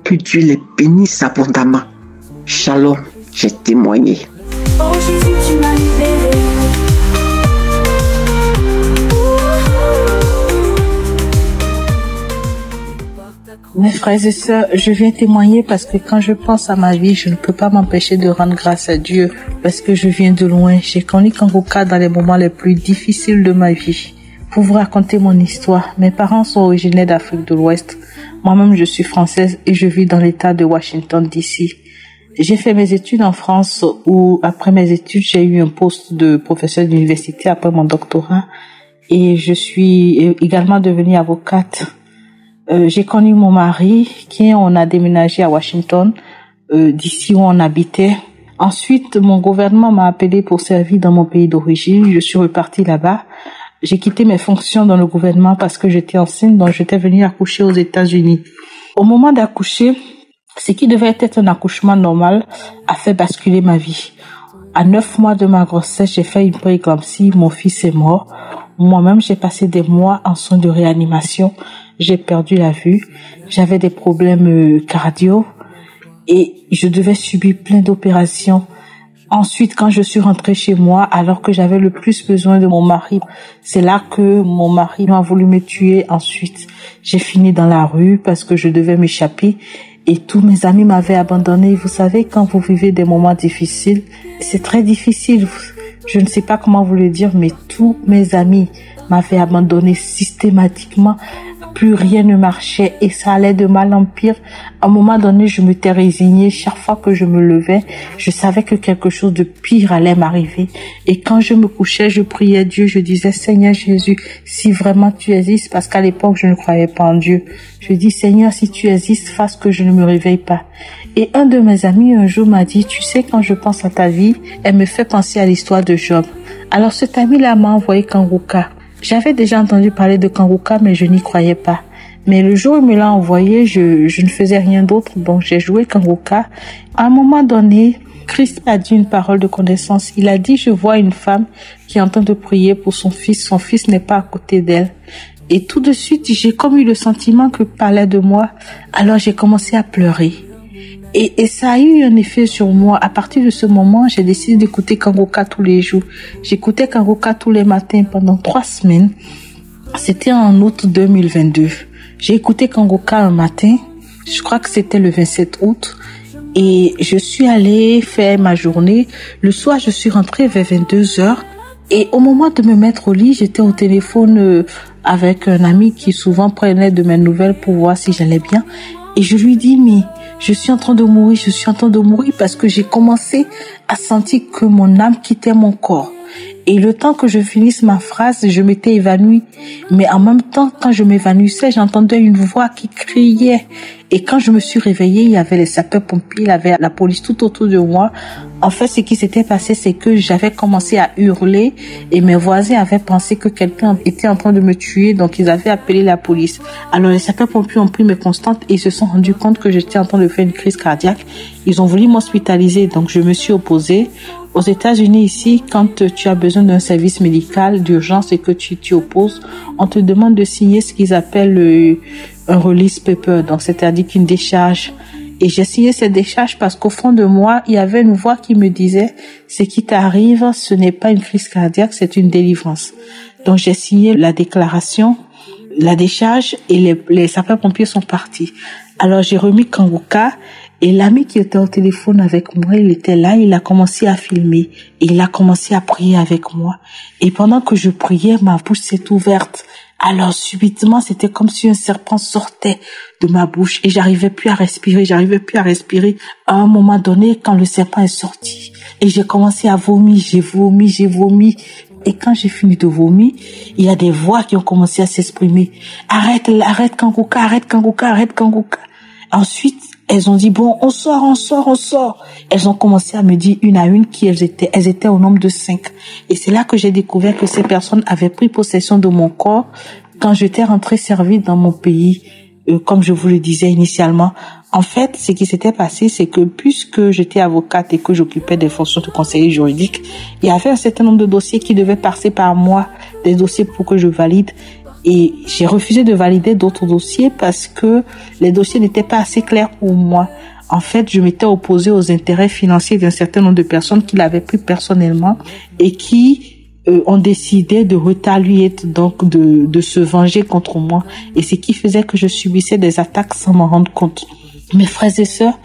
Que Dieu les bénisse abondamment. Shalom, j'ai témoigné. Oh Jésus, tu m'as libéré. Mes frères et sœurs, je viens témoigner parce que quand je pense à ma vie, je ne peux pas m'empêcher de rendre grâce à Dieu parce que je viens de loin. J'ai connu Kangoka dans les moments les plus difficiles de ma vie. Pour vous raconter mon histoire, mes parents sont originaires d'Afrique de l'Ouest. Moi-même, je suis française et je vis dans l'État de Washington, D.C. J'ai fait mes études en France où, après mes études, j'ai eu un poste de professeur d'université après mon doctorat et je suis également devenue avocate. J'ai connu mon mari on a déménagé à Washington, d'ici où on habitait. Ensuite, mon gouvernement m'a appelé pour servir dans mon pays d'origine. Je suis repartie là-bas. J'ai quitté mes fonctions dans le gouvernement parce que j'étais enceinte, donc j'étais venue accoucher aux États-Unis. Au moment d'accoucher, ce qui devait être un accouchement normal a fait basculer ma vie. À 9 mois de ma grossesse, j'ai fait une prééclampsie, mon fils est mort. Moi-même, j'ai passé des mois en soins de réanimation. J'ai perdu la vue. J'avais des problèmes cardio et je devais subir plein d'opérations. Ensuite, quand je suis rentrée chez moi, alors que j'avais le plus besoin de mon mari, c'est là que mon mari a voulu me tuer. Ensuite, j'ai fini dans la rue parce que je devais m'échapper et tous mes amis m'avaient abandonné. Vous savez, quand vous vivez des moments difficiles, c'est très difficile. Je ne sais pas comment vous le dire, mais tous mes amis m'avaient abandonné systématiquement. Plus rien ne marchait et ça allait de mal en pire. À un moment donné, je m'étais résignée. Chaque fois que je me levais, je savais que quelque chose de pire allait m'arriver. Et quand je me couchais, je priais Dieu. Je disais, Seigneur Jésus, si vraiment tu existes, parce qu'à l'époque, je ne croyais pas en Dieu. Je dis, Seigneur, si tu existes, fasse que je ne me réveille pas. Et un de mes amis un jour m'a dit, tu sais, quand je pense à ta vie, elle me fait penser à l'histoire de Job. Alors cet ami-là m'a envoyé Kanguka. J'avais déjà entendu parler de Kanguka, mais je n'y croyais pas. Mais le jour où il me l'a envoyé, je ne faisais rien d'autre, donc j'ai joué Kanguka. À un moment donné, Christ a dit une parole de connaissance. Il a dit, je vois une femme qui est en train de prier pour son fils. Son fils n'est pas à côté d'elle. Et tout de suite, j'ai comme eu le sentiment que parlait de moi. Alors j'ai commencé à pleurer. Et ça a eu un effet sur moi. À partir de ce moment, j'ai décidé d'écouter Kanguka tous les jours. J'écoutais Kanguka tous les matins pendant 3 semaines. C'était en août 2022. J'ai écouté Kanguka un matin. Je crois que c'était le 27 août. Et je suis allée faire ma journée. Le soir, je suis rentrée vers 22h. Et au moment de me mettre au lit, j'étais au téléphone avec un ami qui souvent prenait de mes nouvelles pour voir si j'allais bien. Et je lui dis, mais je suis en train de mourir parce que j'ai commencé à sentir que mon âme quittait mon corps. Et le temps que je finisse ma phrase, je m'étais évanouie. Mais en même temps, quand je m'évanouissais, j'entendais une voix qui criait. Et quand je me suis réveillée, il y avait les sapeurs-pompiers, il y avait la police tout autour de moi. En fait, ce qui s'était passé, c'est que j'avais commencé à hurler et mes voisins avaient pensé que quelqu'un était en train de me tuer, donc ils avaient appelé la police. Alors les sapeurs-pompiers ont pris mes constantes et se sont rendus compte que j'étais en train de faire une crise cardiaque. Ils ont voulu m'hospitaliser, donc je me suis opposée. Aux États-Unis, ici, quand tu as besoin d'un service médical d'urgence et que tu t'y opposes, on te demande de signer ce qu'ils appellent un release paper, donc c'est-à-dire qu'une décharge. Et j'ai signé cette décharge parce qu'au fond de moi, il y avait une voix qui me disait, ce qui t'arrive, ce n'est pas une crise cardiaque, c'est une délivrance. Donc j'ai signé la déclaration, la décharge et les sapeurs-pompiers sont partis. Alors j'ai remis Kanguka. Et l'ami qui était au téléphone avec moi, il était là, il a commencé à filmer. Et il a commencé à prier avec moi. Et pendant que je priais, ma bouche s'est ouverte. Alors subitement, c'était comme si un serpent sortait de ma bouche. Et j'arrivais plus à respirer. À un moment donné, quand le serpent est sorti, et j'ai commencé à vomir, j'ai vomi. Et quand j'ai fini de vomir, il y a des voix qui ont commencé à s'exprimer. Arrête Kanguka, arrête Kanguka. Ensuite, elles ont dit, bon, on sort. Elles ont commencé à me dire une à une qui elles étaient. Elles étaient au nombre de 5. Et c'est là que j'ai découvert que ces personnes avaient pris possession de mon corps quand j'étais rentrée servir dans mon pays, comme je vous le disais initialement. En fait, ce qui s'était passé, c'est que puisque j'étais avocate et que j'occupais des fonctions de conseiller juridique, il y avait un certain nombre de dossiers qui devaient passer par moi, des dossiers pour que je valide. Et j'ai refusé de valider d'autres dossiers parce que les dossiers n'étaient pas assez clairs pour moi. En fait, je m'étais opposée aux intérêts financiers d'un certain nombre de personnes qui l'avaient pris personnellement et qui ont décidé de retalier, donc de se venger contre moi. Et ce qui faisait que je subissais des attaques sans m'en rendre compte. Mes frères et sœurs,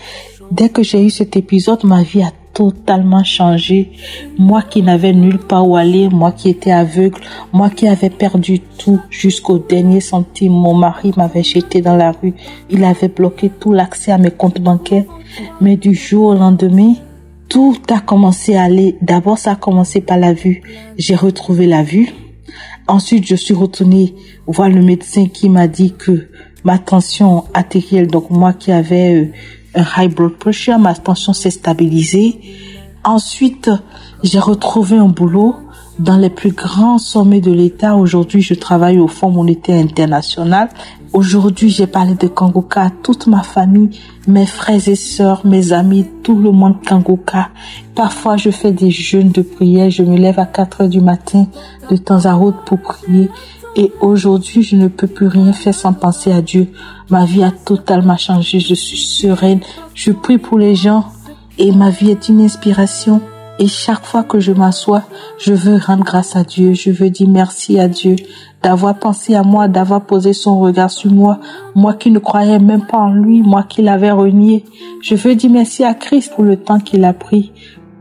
dès que j'ai eu cet épisode, ma vie a totalement changé. Moi qui n'avais nulle part où aller, moi qui étais aveugle, moi qui avais perdu tout jusqu'au dernier centime. Mon mari m'avait jeté dans la rue. Il avait bloqué tout l'accès à mes comptes bancaires. Mais du jour au lendemain, tout a commencé à aller. D'abord, ça a commencé par la vue. J'ai retrouvé la vue. Ensuite, je suis retournée voir le médecin qui m'a dit que ma tension artérielle, donc moi qui avais un high blood pressure, ma tension s'est stabilisée. Ensuite, j'ai retrouvé un boulot dans les plus grands sommets de l'État. Aujourd'hui, je travaille au Fonds monétaire international. Aujourd'hui, j'ai parlé de Kanguka à toute ma famille, mes frères et sœurs, mes amis, tout le monde Kanguka. Parfois, je fais des jeûnes de prière. Je me lève à 4h du matin de temps à autre pour prier. Et aujourd'hui, je ne peux plus rien faire sans penser à Dieu. Ma vie a totalement changé. Je suis sereine. Je prie pour les gens et ma vie est une inspiration. Et chaque fois que je m'assois, je veux rendre grâce à Dieu. Je veux dire merci à Dieu d'avoir pensé à moi, d'avoir posé son regard sur moi. Moi qui ne croyais même pas en lui, moi qui l'avais renié. Je veux dire merci à Christ pour le temps qu'il a pris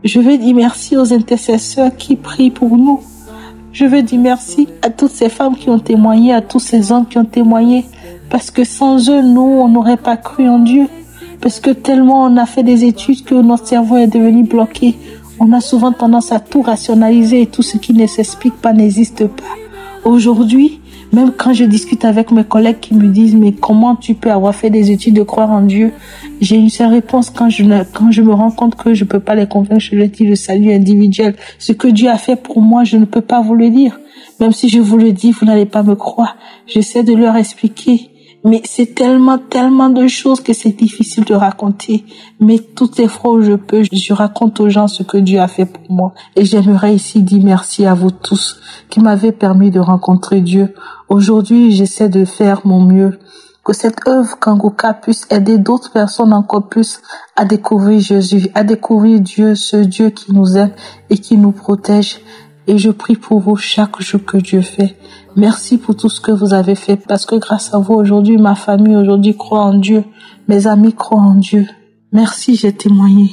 Je veux dire merci aux intercesseurs qui prient pour nous. Je veux dire merci à toutes ces femmes qui ont témoigné, à tous ces hommes qui ont témoigné. Parce que sans eux, nous, on n'aurait pas cru en Dieu. Parce que tellement on a fait des études que notre cerveau est devenu bloqué. On a souvent tendance à tout rationaliser et tout ce qui ne s'explique pas n'existe pas. Aujourd'hui, même quand je discute avec mes collègues qui me disent « Mais comment tu peux avoir fait des études de croire en Dieu ?» J'ai une seule réponse quand je me rends compte que je ne peux pas les convaincre. Je leur dis le salut individuel. Ce que Dieu a fait pour moi, je ne peux pas vous le dire. Même si je vous le dis, vous n'allez pas me croire. J'essaie de leur expliquer. Mais c'est tellement de choses que c'est difficile de raconter. Mais toutes les fois où je peux, je raconte aux gens ce que Dieu a fait pour moi. Et j'aimerais ici dire merci à vous tous qui m'avez permis de rencontrer Dieu. Aujourd'hui, j'essaie de faire mon mieux. Que cette œuvre Kangoka puisse aider d'autres personnes encore plus à découvrir Jésus, à découvrir Dieu, ce Dieu qui nous aime et qui nous protège. Et je prie pour vous chaque jour que Dieu fait. Merci pour tout ce que vous avez fait, parce que grâce à vous, aujourd'hui, ma famille aujourd'hui croit en Dieu. Mes amis croient en Dieu. Merci, j'ai témoigné.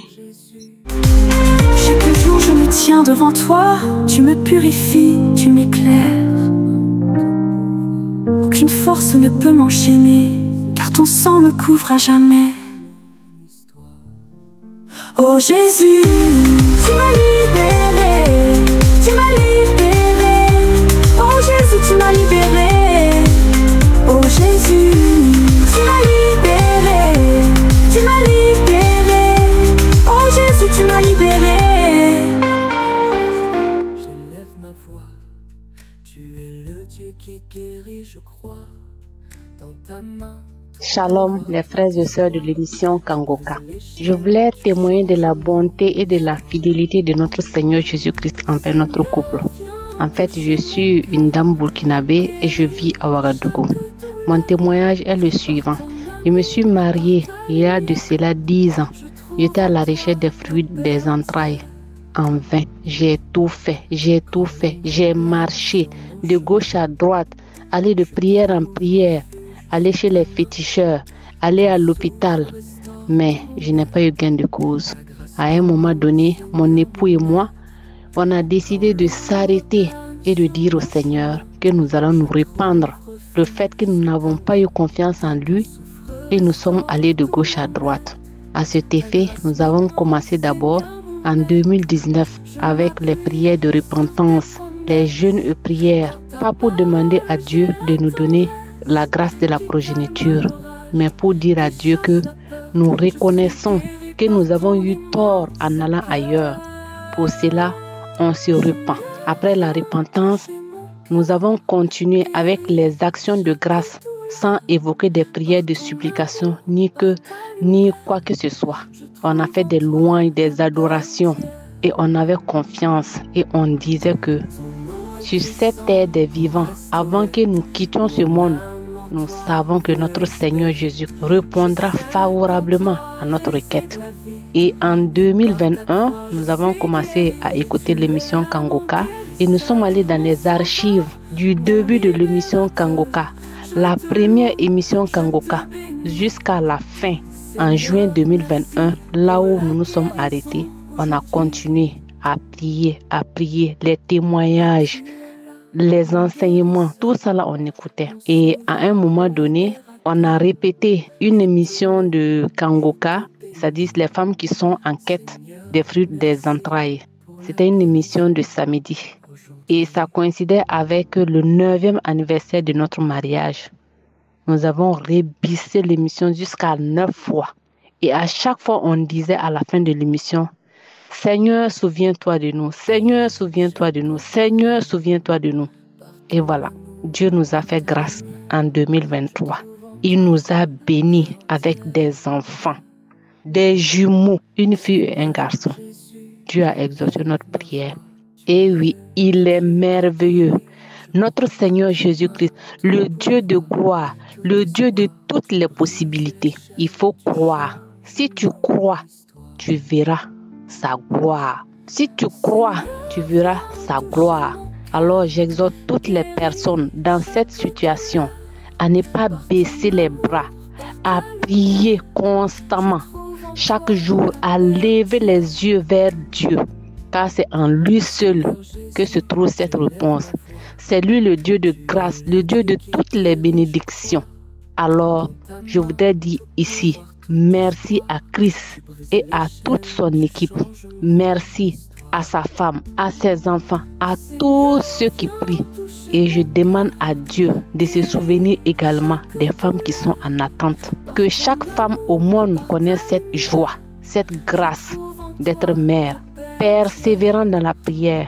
Chaque jour, je me tiens devant toi. Tu me purifies, tu m'éclaires. Aucune force ne peut m'enchaîner, car ton sang me couvre à jamais. Oh Jésus, tu m'as libéré, tu m'as libéré. Oh Jésus, tu m'as libéré. Oh Jésus, tu m'as libéré, tu m'as libéré. Oh Jésus, tu m'as libéré. Je lève ma voix, tu es le Dieu qui guérit, je crois, dans ta main. Shalom, les frères et sœurs de l'émission Kangoka. Je voulais témoigner de la bonté et de la fidélité de notre Seigneur Jésus-Christ envers notre couple. En fait, je suis une dame burkinabé et je vis à Ouagadougou. Mon témoignage est le suivant. Je me suis mariée il y a de cela 10 ans. J'étais à la recherche des fruits des entrailles. En vain, j'ai tout fait. J'ai marché de gauche à droite, aller de prière en prière, aller chez les féticheurs, aller à l'hôpital. Mais je n'ai pas eu gain de cause. À un moment donné, mon époux et moi, on a décidé de s'arrêter et de dire au Seigneur que nous allons nous répandre le fait que nous n'avons pas eu confiance en lui et nous sommes allés de gauche à droite. À cet effet, nous avons commencé d'abord en 2019 avec les prières de repentance, les jeûnes et prières, pas pour demander à Dieu de nous donner la grâce de la progéniture, mais pour dire à Dieu que nous reconnaissons que nous avons eu tort en allant ailleurs. Pour cela, on se repent. Après la repentance, nous avons continué avec les actions de grâce sans évoquer des prières de supplication ni quoi que ce soit. On a fait des louanges, des adorations et on avait confiance et on disait que sur cette terre des vivants, avant que nous quittions ce monde, nous savons que notre Seigneur Jésus répondra favorablement à notre requête. Et en 2021, nous avons commencé à écouter l'émission Kangoka et nous sommes allés dans les archives du début de l'émission Kangoka, la première émission Kangoka, jusqu'à la fin, en juin 2021, là où nous nous sommes arrêtés. On a continué à prier, les témoignages, les enseignements, tout ça là on écoutait. Et à un moment donné, on a répété une émission de Kangoka, c'est-à-dire les femmes qui sont en quête des fruits des entrailles. C'était une émission de samedi. Et ça coïncidait avec le 9e anniversaire de notre mariage. Nous avons rebissé l'émission jusqu'à 9 fois. Et à chaque fois, on disait à la fin de l'émission, Seigneur, souviens-toi de nous. Seigneur, souviens-toi de nous. Seigneur, souviens-toi de nous. Et voilà, Dieu nous a fait grâce en 2023. Il nous a bénis avec des enfants, des jumeaux, une fille et un garçon. Dieu a exaucé notre prière. Et oui, il est merveilleux. Notre Seigneur Jésus-Christ, le Dieu de gloire, le Dieu de toutes les possibilités. Il faut croire. Si tu crois, tu verras sa gloire. Si tu crois, tu verras sa gloire. Alors j'exhorte toutes les personnes dans cette situation à ne pas baisser les bras, à prier constamment. chaque jour à lever les yeux vers Dieu, car c'est en lui seul que se trouve cette réponse. C'est lui le Dieu de grâce, le Dieu de toutes les bénédictions. Alors, je voudrais dire ici, merci à Christ et à toute son équipe. Merci à sa femme, à ses enfants, à tous ceux qui prient. Et je demande à Dieu de se souvenir également des femmes qui sont en attente. Que chaque femme au monde connaisse cette joie, cette grâce d'être mère, persévérant dans la prière.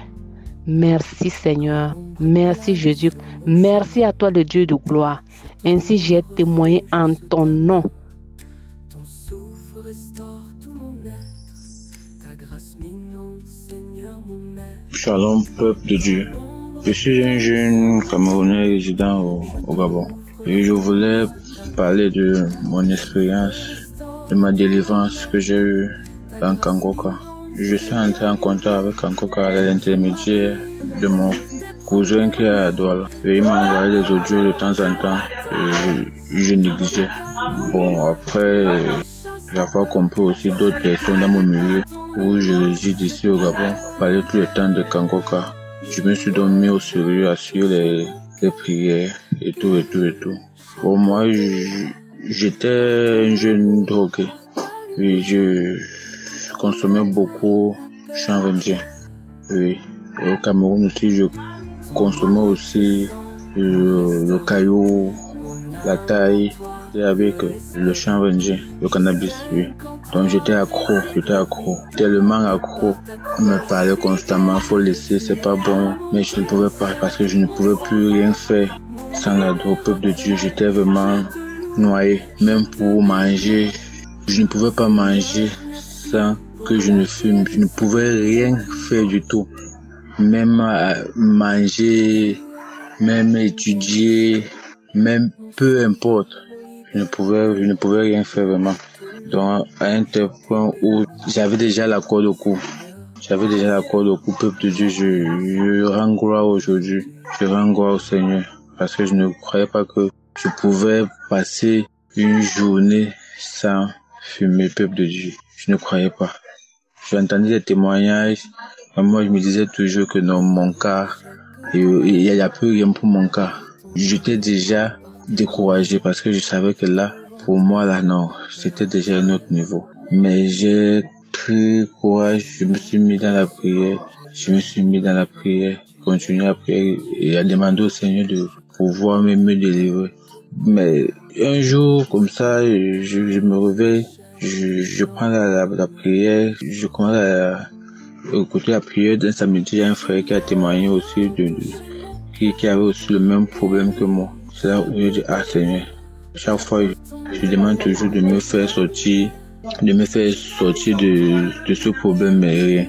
Merci Seigneur, merci Jésus, merci à toi le Dieu de gloire. Ainsi j'ai témoigné en ton nom. Shalom peuple de Dieu. Je suis un jeune Camerounais résidant au Gabon et je voulais parler de mon expérience, de ma délivrance que j'ai eue dans Kangoka. Je suis entré en contact avec Kangoka à l'intermédiaire de mon cousin qui est à Douala. Et il m'a envoyé des audios de temps en temps et je négligeais. Bon, après, j'avais compris aussi d'autres personnes dans mon milieu où je réside ici au Gabon parlaient tout le temps de Kangoka. Je me suis donc mis au sérieux à suivre les prières et tout. Pour moi, j'étais un jeune drogué. Oui, je consommais beaucoup chanvre-indien. Oui, et au Cameroun aussi, je consommais aussi le caillou, la taille, et avec le chanvre-indien, le cannabis, oui. Donc j'étais accro, tellement accro. On me parlait constamment, faut laisser, c'est pas bon. Mais je ne pouvais pas parce que je ne pouvais plus rien faire sans la drogue. Peuple de Dieu, j'étais vraiment noyé. Même pour manger, je ne pouvais pas manger sans que je ne fume. Je ne pouvais rien faire du tout. Même manger, même étudier, même peu importe. Je ne pouvais rien faire vraiment. Donc, à un tel point où j'avais déjà la corde au cou. Peuple de Dieu, je rends gloire aujourd'hui. Je rends gloire au Seigneur. Parce que je ne croyais pas que je pouvais passer une journée sans fumer, peuple de Dieu. Je ne croyais pas. J'entendais des témoignages. Et moi, je me disais toujours que non, mon cas, il n'y a plus rien pour mon cas. J'étais déjà découragé parce que je savais que là, pour moi, là, non, c'était déjà un autre niveau. Mais j'ai pris courage, je me suis mis dans la prière, continuer à prier et à demander au Seigneur de pouvoir me délivrer. Mais un jour, comme ça, je me réveille, je prends la prière, je commence à écouter la prière d'un samedi. Il y a un frère qui a témoigné aussi qui avait aussi le même problème que moi. C'est là où je dis, ah Seigneur, chaque fois, je demande toujours de me faire sortir de ce problème, mais rien.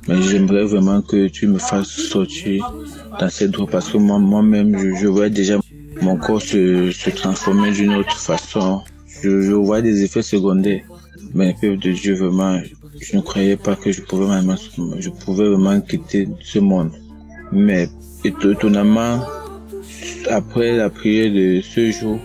Mais j'aimerais vraiment que tu me fasses sortir dans cette drogue parce que moi-même, je vois déjà mon corps se transformer d'une autre façon. Je vois des effets secondaires. Mais peuple de Dieu, vraiment, je ne croyais pas que je pouvais vraiment quitter ce monde. Mais étonnamment, après la prière de ce jour,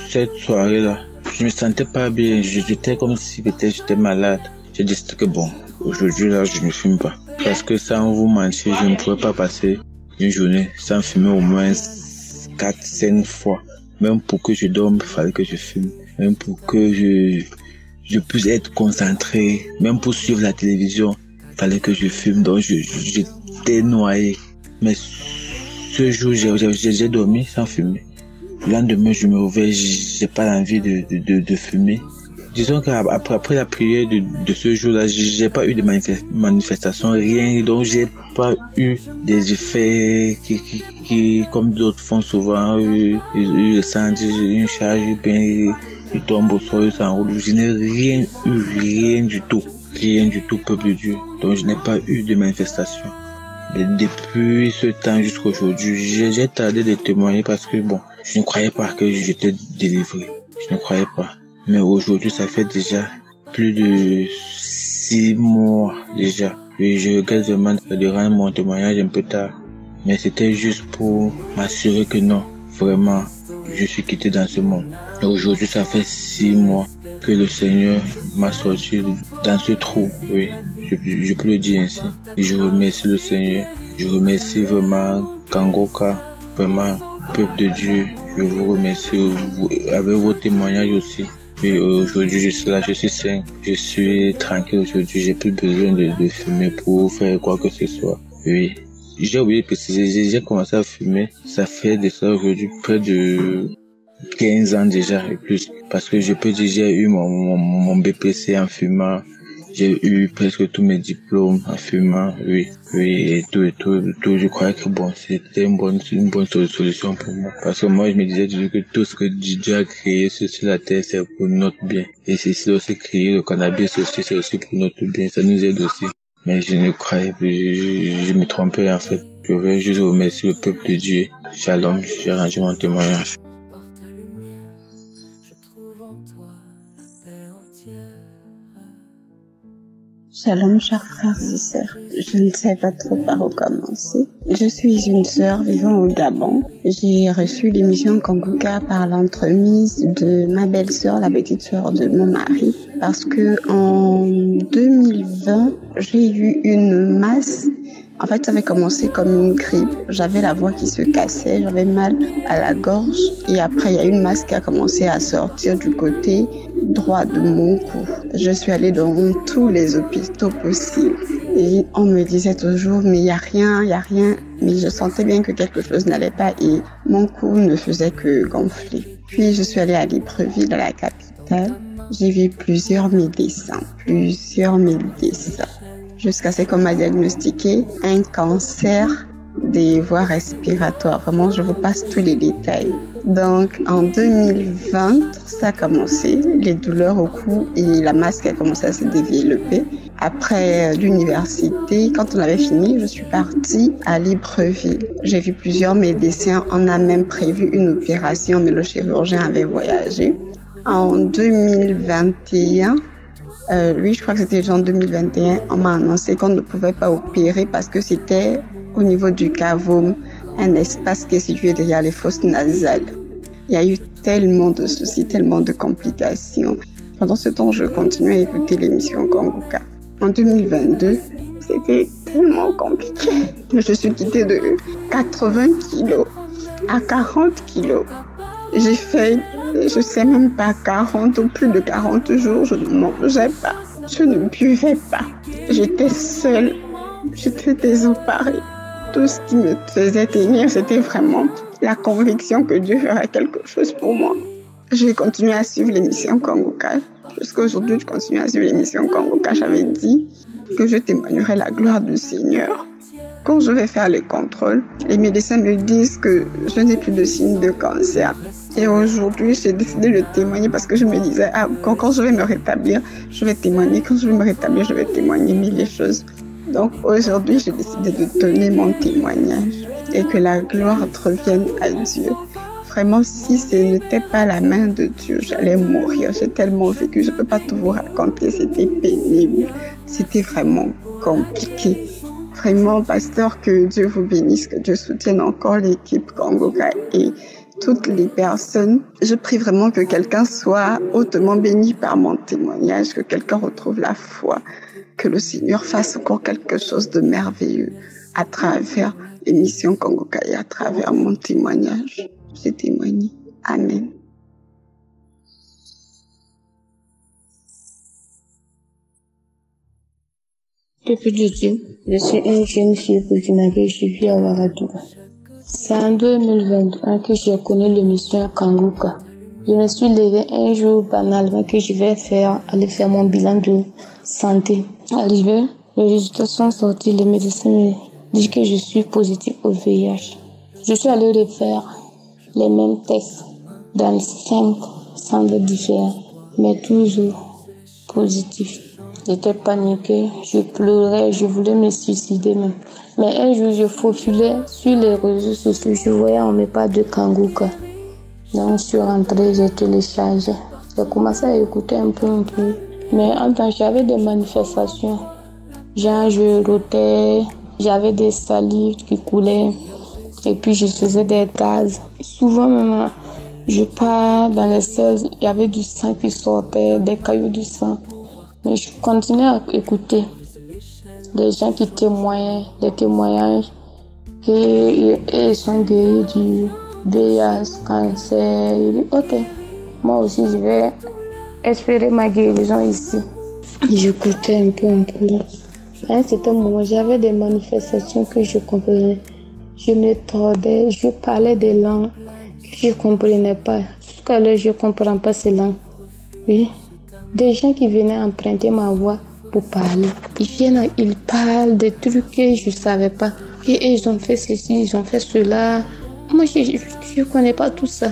cette soirée-là, je me sentais pas bien. J'étais comme si peut-être j'étais malade. J'ai dit que bon, aujourd'hui là, je ne fume pas. Parce que sans vous mentir, je ne pouvais pas passer une journée sans fumer au moins 4-5 fois. Même pour que je dorme, il fallait que je fume. Même pour que je puisse être concentré. Même pour suivre la télévision, il fallait que je fume. Donc j'étais noyé. Mais ce jour, j'ai dormi sans fumer. Le lendemain, je me réveille, j'ai pas envie de fumer. Disons qu'après la prière de ce jour-là, j'ai pas eu de manifestation, rien. Donc j'ai pas eu des effets qui comme d'autres font souvent, ils sentent une charge, bien, ils tombent au sol, ils s'enroulent. Je n'ai rien du tout, peuple de Dieu. Donc je n'ai pas eu de manifestation. Depuis ce temps jusqu'aujourd'hui, j'ai tardé de témoigner parce que bon, je ne croyais pas que j'étais délivré. Je ne croyais pas. Mais aujourd'hui, ça fait déjà plus de 6 mois déjà. Et je regrette vraiment de rendre mon témoignage un peu tard. Mais c'était juste pour m'assurer que non, vraiment, je suis quitté dans ce monde. Et aujourd'hui, ça fait 6 mois que le Seigneur m'a sorti dans ce trou, oui, je peux le dire ainsi. Et je remercie le Seigneur, je remercie vraiment Kangoka, vraiment, peuple de Dieu, je vous remercie avec vos témoignages aussi. Et aujourd'hui, je suis là, je suis sain, je suis tranquille aujourd'hui, j'ai plus besoin de fumer pour faire quoi que ce soit. Oui. J'ai oublié de préciser, j'ai commencé à fumer, ça fait de ça aujourd'hui près de 15 ans déjà et plus. Parce que je peux dire, j'ai eu mon BPC en fumant, j'ai eu presque tous mes diplômes en fumant, oui, et tout, je croyais que bon, c'était une bonne solution pour moi. Parce que moi, je me disais toujours que tout ce que Dieu a créé sur la terre, c'est pour notre bien. Et c'est aussi créé le cannabis aussi, c'est aussi pour notre bien, ça nous aide aussi. Mais je ne croyais plus, je me trompais en fait. Je veux juste remercier le peuple de Dieu. Shalom, j'ai rendu mon témoignage. Shalom, chers frères et sœurs. Je ne sais pas trop par où commencer. Je suis une sœur vivant au Gabon. J'ai reçu l'émission Kangoka par l'entremise de ma belle-sœur, la petite sœur de mon mari, parce que en 2020, j'ai eu une masse. En fait, ça avait commencé comme une grippe. J'avais la voix qui se cassait, j'avais mal à la gorge. Et après, il y a une masse qui a commencé à sortir du côté droit de mon cou. Je suis allée dans tous les hôpitaux possibles. Et on me disait toujours, mais il n'y a rien. Mais je sentais bien que quelque chose n'allait pas et mon cou ne faisait que gonfler. Puis, je suis allée à Libreville, à la capitale. J'ai vu plusieurs médecins. Jusqu'à ce qu'on m'a diagnostiqué un cancer des voies respiratoires. Vraiment, je vous passe tous les détails. Donc, en 2020, ça a commencé, les douleurs au cou et la masse qui a commencé à se développer. Après l'université, quand on avait fini, je suis partie à Libreville. J'ai vu plusieurs médecins, on a même prévu une opération, mais le chirurgien avait voyagé. En 2021, je crois que c'était en 2021, on m'a annoncé qu'on ne pouvait pas opérer parce que c'était au niveau du cavum, un espace qui est situé derrière les fosses nasales. Il y a eu tellement de soucis, tellement de complications. Pendant ce temps, je continuais à écouter l'émission Kangoka. En 2022, c'était tellement compliqué. Je suis quittée de 80 kilos à 40 kilos. J'ai fait, je sais même pas, 40 ou plus de 40 jours, je ne mangeais pas, je ne buvais pas. J'étais seule, j'étais désemparée. Tout ce qui me faisait tenir, c'était vraiment la conviction que Dieu ferait quelque chose pour moi. J'ai continué à suivre l'émission Kangoka. Jusqu'à aujourd'hui, je continue à suivre l'émission Kangoka. J'avais dit que je témoignerais la gloire du Seigneur. Quand je vais faire les contrôles, les médecins me disent que je n'ai plus de signes de cancer. Et aujourd'hui, j'ai décidé de témoigner parce que je me disais, quand je vais me rétablir, je vais témoigner. Quand je vais me rétablir, je vais témoigner mille les choses. Donc aujourd'hui, j'ai décidé de donner mon témoignage et que la gloire revienne à Dieu. Vraiment, si ce n'était pas la main de Dieu, j'allais mourir. J'ai tellement vécu, je ne peux pas tout vous raconter. C'était pénible, c'était vraiment compliqué. Vraiment, pasteur, que Dieu vous bénisse, que Dieu soutienne encore l'équipe Kangoka et toutes les personnes. Je prie vraiment que quelqu'un soit hautement béni par mon témoignage, que quelqu'un retrouve la foi, que le Seigneur fasse encore quelque chose de merveilleux à travers l'émission Kangoka et à travers mon témoignage. J'ai témoigné. Amen. Depuis de Dieu, je suis une jeune fille burkinabé, je vis à Ouagadougou. C'est en 2021 que j'ai connu l'émission Kangoka. Je me suis levée un jour banalement que je vais aller faire mon bilan de santé. Arrivé, les résultats sont sortis, les médecins me disent que je suis positive au VIH. Je suis allée refaire les mêmes tests dans 5 centres différents, mais toujours positifs. J'étais paniquée, je pleurais, je voulais me suicider même. Mais un jour, je faufilais sur les réseaux sociaux, je voyais on met pas de Kangoka. Donc, je suis rentrée, j'ai téléchargé. J'ai commencé à écouter un peu. Mais en temps, j'avais des manifestations. Genre, je rotais, j'avais des salives qui coulaient. Et puis, je faisais des gaz. Souvent, même, Je pars dans les selles, il y avait du sang qui sortait, des cailloux du sang. Mais je continuais à écouter des gens qui témoignaient, des témoignages qu'ils sont guéris du VIH, cancer. Je dis, ok, moi aussi je vais espérer ma guérison ici. J'écoutais un peu. À un certain moment, j'avais des manifestations que je comprenais. Je me tordais, je parlais des langues que je ne comprenais pas. Jusqu'à l'heure, je ne comprends pas ces langues. Oui. Des gens qui venaient emprunter ma voix pour parler. Ils parlent des trucs que je ne savais pas. Et ils ont fait ceci, ils ont fait cela. Moi, je ne connais pas tout ça.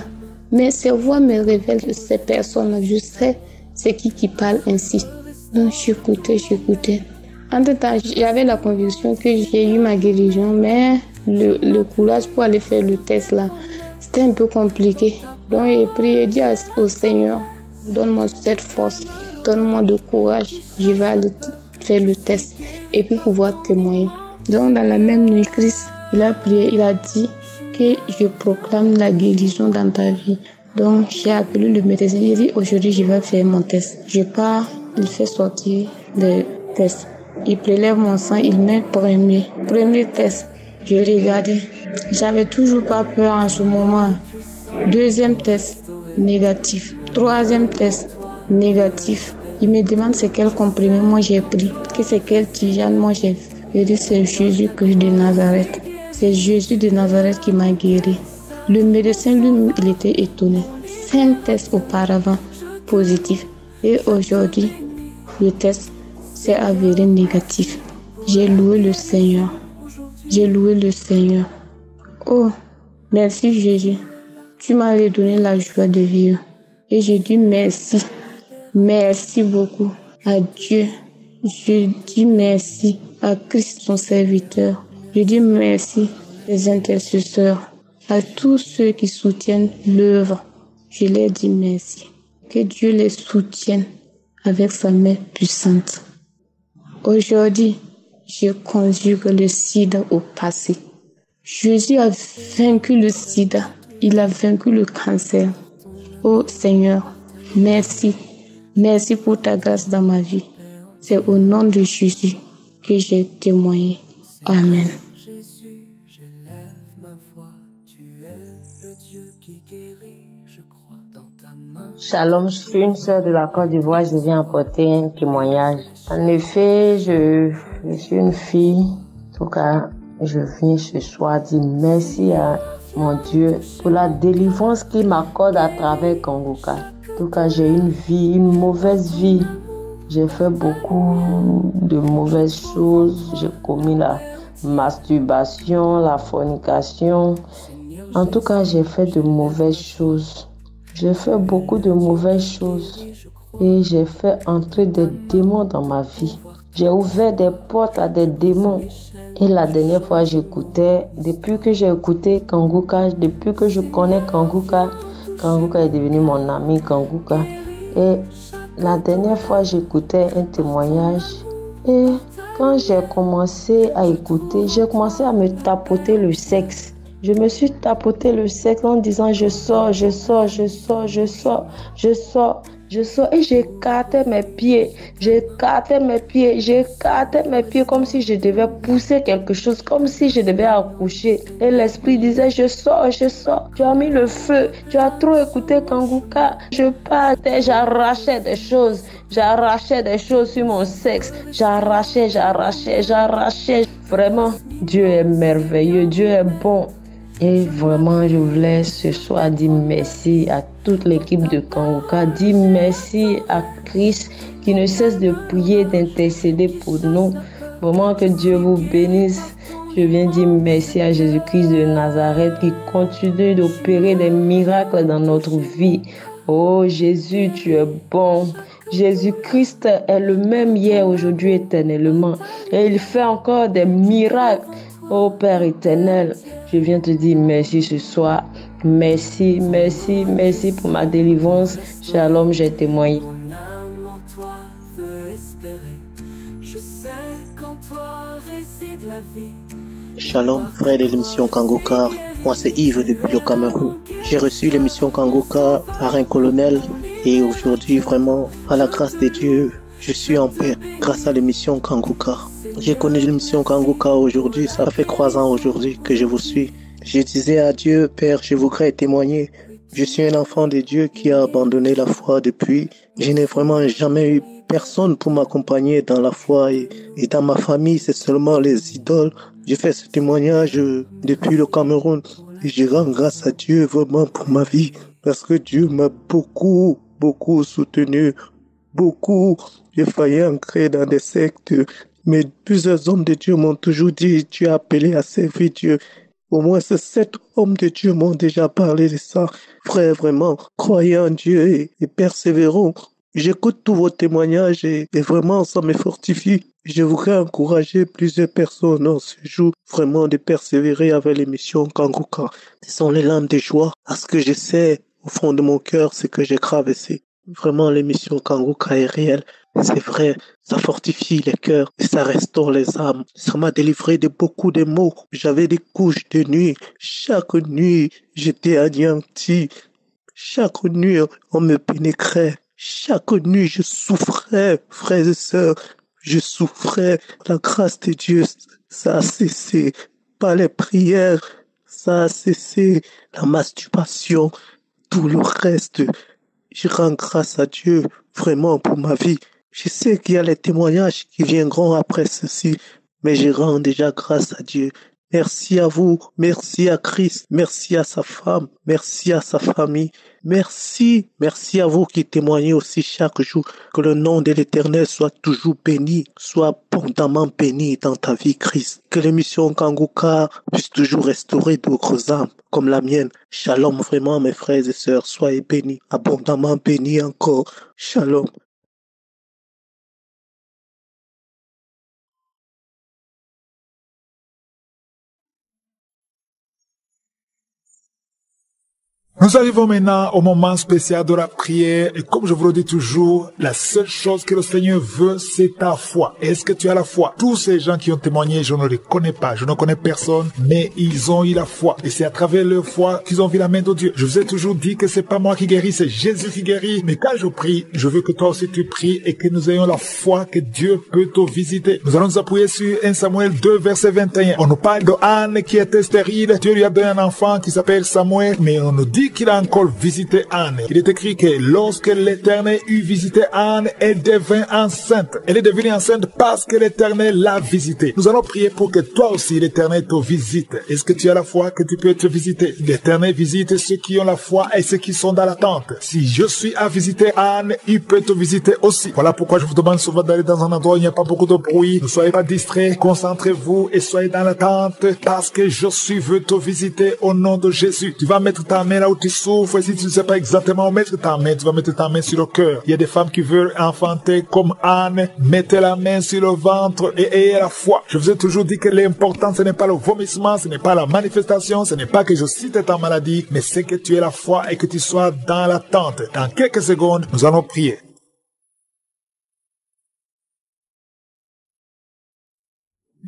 Mais ces voix me révèlent ces personnes. Je sais c'est qui parle ainsi. Donc, j'écoutais. Entre-temps, j'avais la conviction que j'ai eu ma guérison, mais le courage pour aller faire le test là, c'était un peu compliqué. Donc, j'ai prié, dit au Seigneur, donne-moi cette force, donne-moi de courage, je vais aller faire le test et puis pouvoir témoigner. Donc, dans la même nuit, Christ, il a prié, il a dit que je proclame la guérison dans ta vie. Donc, j'ai appelé le médecin, il dit, aujourd'hui, je vais faire mon test. Je pars, il fait sortir le test. Il prélève mon sang, il met premier test. Je regardais. J'avais toujours pas peur en ce moment. Deuxième test, négatif. Troisième test, négatif. Il me demande c'est quel comprimé moi j'ai pris, que c'est quelle tisane moi j'ai fait. Je dis c'est Jésus-Christ de Nazareth. C'est Jésus de Nazareth qui m'a guéri. Le médecin lui, il était étonné. 5 tests auparavant positifs. Et aujourd'hui, le test s'est avéré négatif. J'ai loué le Seigneur. Oh, merci Jésus. Tu m'as redonné la joie de vivre. Et je dis merci. Merci beaucoup à Dieu. Je dis merci à Christ, son serviteur. Je dis merci aux intercesseurs, à tous ceux qui soutiennent l'œuvre. Je leur dis merci. Que Dieu les soutienne avec sa main puissante. Aujourd'hui, je conjugue le sida au passé. Jésus a vaincu le sida. Il a vaincu le cancer. Oh Seigneur, merci. Merci pour ta grâce dans ma vie. C'est au nom de Jésus que j'ai témoigné. Amen. Shalom, je suis une sœur de la Côte d'Ivoire, je viens apporter un témoignage. En effet, je suis une fille. En tout cas, je viens ce soir dire merci à mon Dieu pour la délivrance qu'il m'accorde à travers Kangoka. En tout cas, j'ai une mauvaise vie. J'ai fait beaucoup de mauvaises choses. J'ai commis la masturbation, la fornication. En tout cas, j'ai fait de mauvaises choses. J'ai fait beaucoup de mauvaises choses et j'ai fait entrer des démons dans ma vie. J'ai ouvert des portes à des démons. Et la dernière fois, j'écoutais, depuis que j'ai écouté Kangoka, depuis que je connais Kangoka, Kangoka est devenu mon ami Kangoka. Et la dernière fois, j'écoutais un témoignage. Et quand j'ai commencé à écouter, j'ai commencé à me tapoter le sexe. Je me suis tapoté le sexe en disant je sors et j'écartais mes pieds comme si je devais pousser quelque chose, comme si je devais accoucher. Et l'esprit disait je sors. Tu as mis le feu, tu as trop écouté Kangoka. Je partais, j'arrachais des choses sur mon sexe. J'arrachais. Vraiment, Dieu est merveilleux, Dieu est bon. Et vraiment, je voulais ce soir dire merci à toute l'équipe de Kangoka, dire merci à Christ qui ne cesse de prier, d'intercéder pour nous. Vraiment que Dieu vous bénisse. Je viens dire merci à Jésus-Christ de Nazareth qui continue d'opérer des miracles dans notre vie. Oh Jésus, tu es bon. Jésus-Christ est le même hier, aujourd'hui, éternellement. Et il fait encore des miracles. Oh Père éternel, je viens te dire merci ce soir. Merci pour ma délivrance. Shalom, j'ai témoigné. Shalom, frère de l'émission Kangoka. Moi, c'est Yves depuis le Cameroun. J'ai reçu l'émission Kangoka à un colonel et aujourd'hui, vraiment, à la grâce de Dieu, je suis en paix grâce à l'émission Kangoka. J'ai connu l'émission Kangoka aujourd'hui, ça fait 3 ans aujourd'hui que je vous suis. Je disais à Dieu, Père, je voudrais témoigner. Je suis un enfant de Dieu qui a abandonné la foi depuis. Je n'ai vraiment jamais eu personne pour m'accompagner dans la foi et dans ma famille, c'est seulement les idoles. J'ai fait ce témoignage depuis le Cameroun et je rends grâce à Dieu vraiment pour ma vie parce que Dieu m'a beaucoup soutenu, beaucoup. J'ai failli entrer dans des sectes, mais plusieurs hommes de Dieu m'ont toujours dit, tu es appelé à servir Dieu. Au moins, ces 7 hommes de Dieu m'ont déjà parlé de ça. Frère, vraiment, croyez en Dieu et persévérons. J'écoute tous vos témoignages et vraiment, ça me fortifie. Je voudrais encourager plusieurs personnes en ce jour, vraiment de persévérer avec l'émission Kangoka. Ce sont les larmes de joie, parce que je sais, au fond de mon cœur, ce que j'ai traversé. Vraiment, l'émission Kangoka est réelle. C'est vrai, ça fortifie les cœurs et ça restaure les âmes. Ça m'a délivré de beaucoup de maux. J'avais des couches de nuit. Chaque nuit, j'étais anéanti. Chaque nuit, on me pénétrait. Chaque nuit, je souffrais, frères et sœurs. Je souffrais. La grâce de Dieu, ça a cessé. Pas les prières, ça a cessé. La masturbation, tout le reste. Je rends grâce à Dieu vraiment pour ma vie. Je sais qu'il y a les témoignages qui viendront après ceci, mais je rends déjà grâce à Dieu. Merci à vous, merci à Christ, merci à sa femme, merci à sa famille, merci à vous qui témoignez aussi chaque jour. Que le nom de l'Éternel soit toujours béni, soit abondamment béni dans ta vie, Christ. Que l'émission Kangoka puisse toujours restaurer d'autres âmes comme la mienne. Shalom vraiment mes frères et sœurs, soyez bénis, abondamment bénis encore. Shalom. Nous arrivons maintenant au moment spécial de la prière et comme je vous le dis toujours, la seule chose que le Seigneur veut, c'est ta foi. Est-ce que tu as la foi? Tous ces gens qui ont témoigné, je ne les connais pas, je ne connais personne, mais ils ont eu la foi et c'est à travers leur foi qu'ils ont vu la main de Dieu. Je vous ai toujours dit que c'est pas moi qui guéris, c'est Jésus qui guérit, mais quand je prie, je veux que toi aussi tu pries et que nous ayons la foi que Dieu peut te visiter. Nous allons nous appuyer sur 1 Samuel 2 verset 21. On nous parle de Anne qui était stérile, Dieu lui a donné un enfant qui s'appelle Samuel, mais on nous dit qu'il a encore visité Anne. Il est écrit que lorsque l'Éternel eut visité Anne, elle devint enceinte. Elle est devenue enceinte parce que l'Éternel l'a visitée. Nous allons prier pour que toi aussi l'Éternel te visite. Est-ce que tu as la foi que tu peux te visiter? L'Éternel visite ceux qui ont la foi et ceux qui sont dans l'attente. Si je suis à visiter Anne, il peut te visiter aussi. Voilà pourquoi je vous demande souvent d'aller dans un endroit où il n'y a pas beaucoup de bruit. Ne soyez pas distraits, concentrez-vous et soyez dans l'attente parce que je suis veux te visiter au nom de Jésus. Tu vas mettre ta main là où tu souffres, si tu ne sais pas exactement où mettre ta main, tu vas mettre ta main sur le cœur. Il y a des femmes qui veulent enfanter comme Anne, mettez la main sur le ventre et ayez la foi. Je vous ai toujours dit que l'important ce n'est pas le vomissement, ce n'est pas la manifestation, ce n'est pas que je cite ta maladie, mais c'est que tu aies la foi et que tu sois dans l'attente. Dans quelques secondes, nous allons prier.